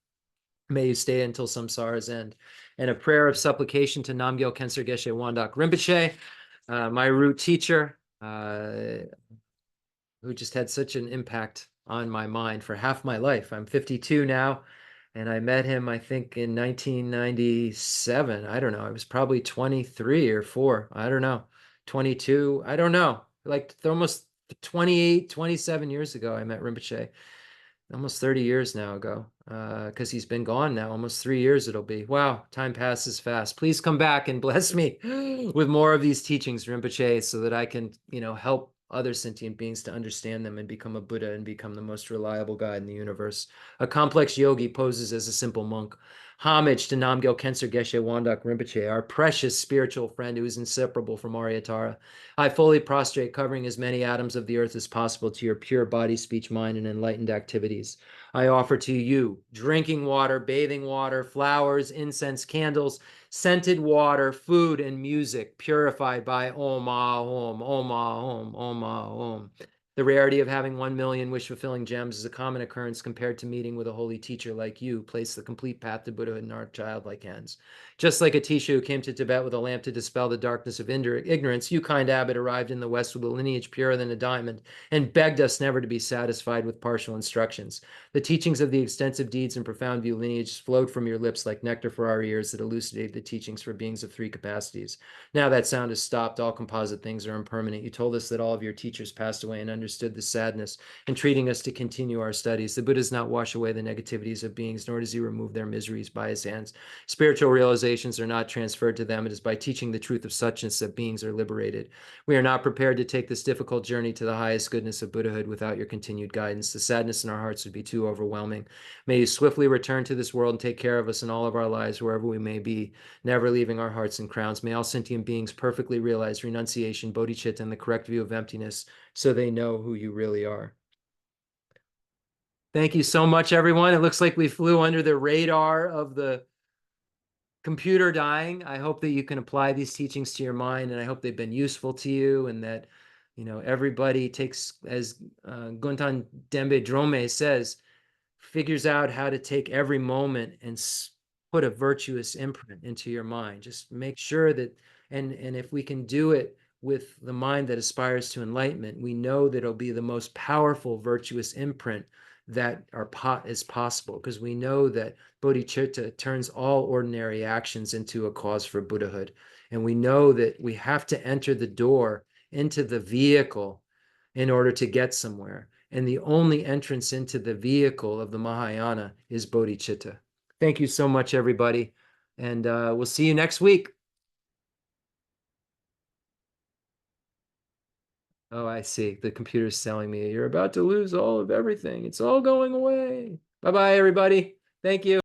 Speaker 1: May you stay until samsara's end. And a prayer of supplication to Namgyal Khenser Geshe Wandak Rinpoche, my root teacher, who just had such an impact on my mind for half my life. I'm 52 now, and I met him, I think, in 1997. I don't know. I was probably 23 or 4. I don't know. 22. I don't know. Like almost 28, 27 years ago, I met Rinpoche. Almost 30 years now ago, because he's been gone now. Almost 3 years it'll be. Wow, time passes fast. Please come back and bless me with more of these teachings, Rinpoche, so that I can, help other sentient beings to understand them and become a Buddha and become the most reliable guide in the universe. A complex yogi poses as a simple monk. Homage to Namgyal Khenser Geshe Wandak Rinpoche, our precious spiritual friend who is inseparable from Aryatara. I fully prostrate, covering as many atoms of the earth as possible to your pure body, speech, mind, and enlightened activities. I offer to you drinking water, bathing water, flowers, incense, candles, scented water, food, and music purified by Om Ah Om, Om Ah Om, Om Ah Om. The rarity of having 1 million wish-fulfilling gems is a common occurrence compared to meeting with a holy teacher like you. Place the complete path to Buddhahood in our childlike hands. Just like a teacher who came to Tibet with a lamp to dispel the darkness of ignorance, you, kind abbot, arrived in the West with a lineage purer than a diamond and begged us never to be satisfied with partial instructions. The teachings of the extensive deeds and profound view lineage flowed from your lips like nectar for our ears that elucidated the teachings for beings of three capacities. Now that sound has stopped. All composite things are impermanent. You told us that all of your teachers passed away and understood the sadness, entreating us to continue our studies. The Buddha does not wash away the negativities of beings, nor does he remove their miseries by his hands. Spiritual realizations are not transferred to them. It is by teaching the truth of suchness that beings are liberated. We are not prepared to take this difficult journey to the highest goodness of Buddhahood without your continued guidance. The sadness in our hearts would be too overwhelming. May you swiftly return to this world and take care of us in all of our lives, wherever we may be, never leaving our hearts and crowns. May all sentient beings perfectly realize renunciation, bodhicitta, and the correct view of emptiness, so they know who you really are. Thank you so much, everyone. It looks like we flew under the radar of the computer dying. I hope that you can apply these teachings to your mind, and I hope they've been useful to you, and that everybody takes, as Guntan Dembe Drome says, figures out how to take every moment and put a virtuous imprint into your mind. Just make sure that, and if we can do it with the mind that aspires to enlightenment, we know that it'll be the most powerful virtuous imprint that is possible, because we know that bodhicitta turns all ordinary actions into a cause for Buddhahood. And we know that we have to enter the door into the vehicle in order to get somewhere. And the only entrance into the vehicle of the Mahayana is bodhicitta. Thank you so much, everybody. And we'll see you next week. Oh, I see. The computer's telling me you're about to lose all of everything. It's all going away. Bye-bye, everybody. Thank you.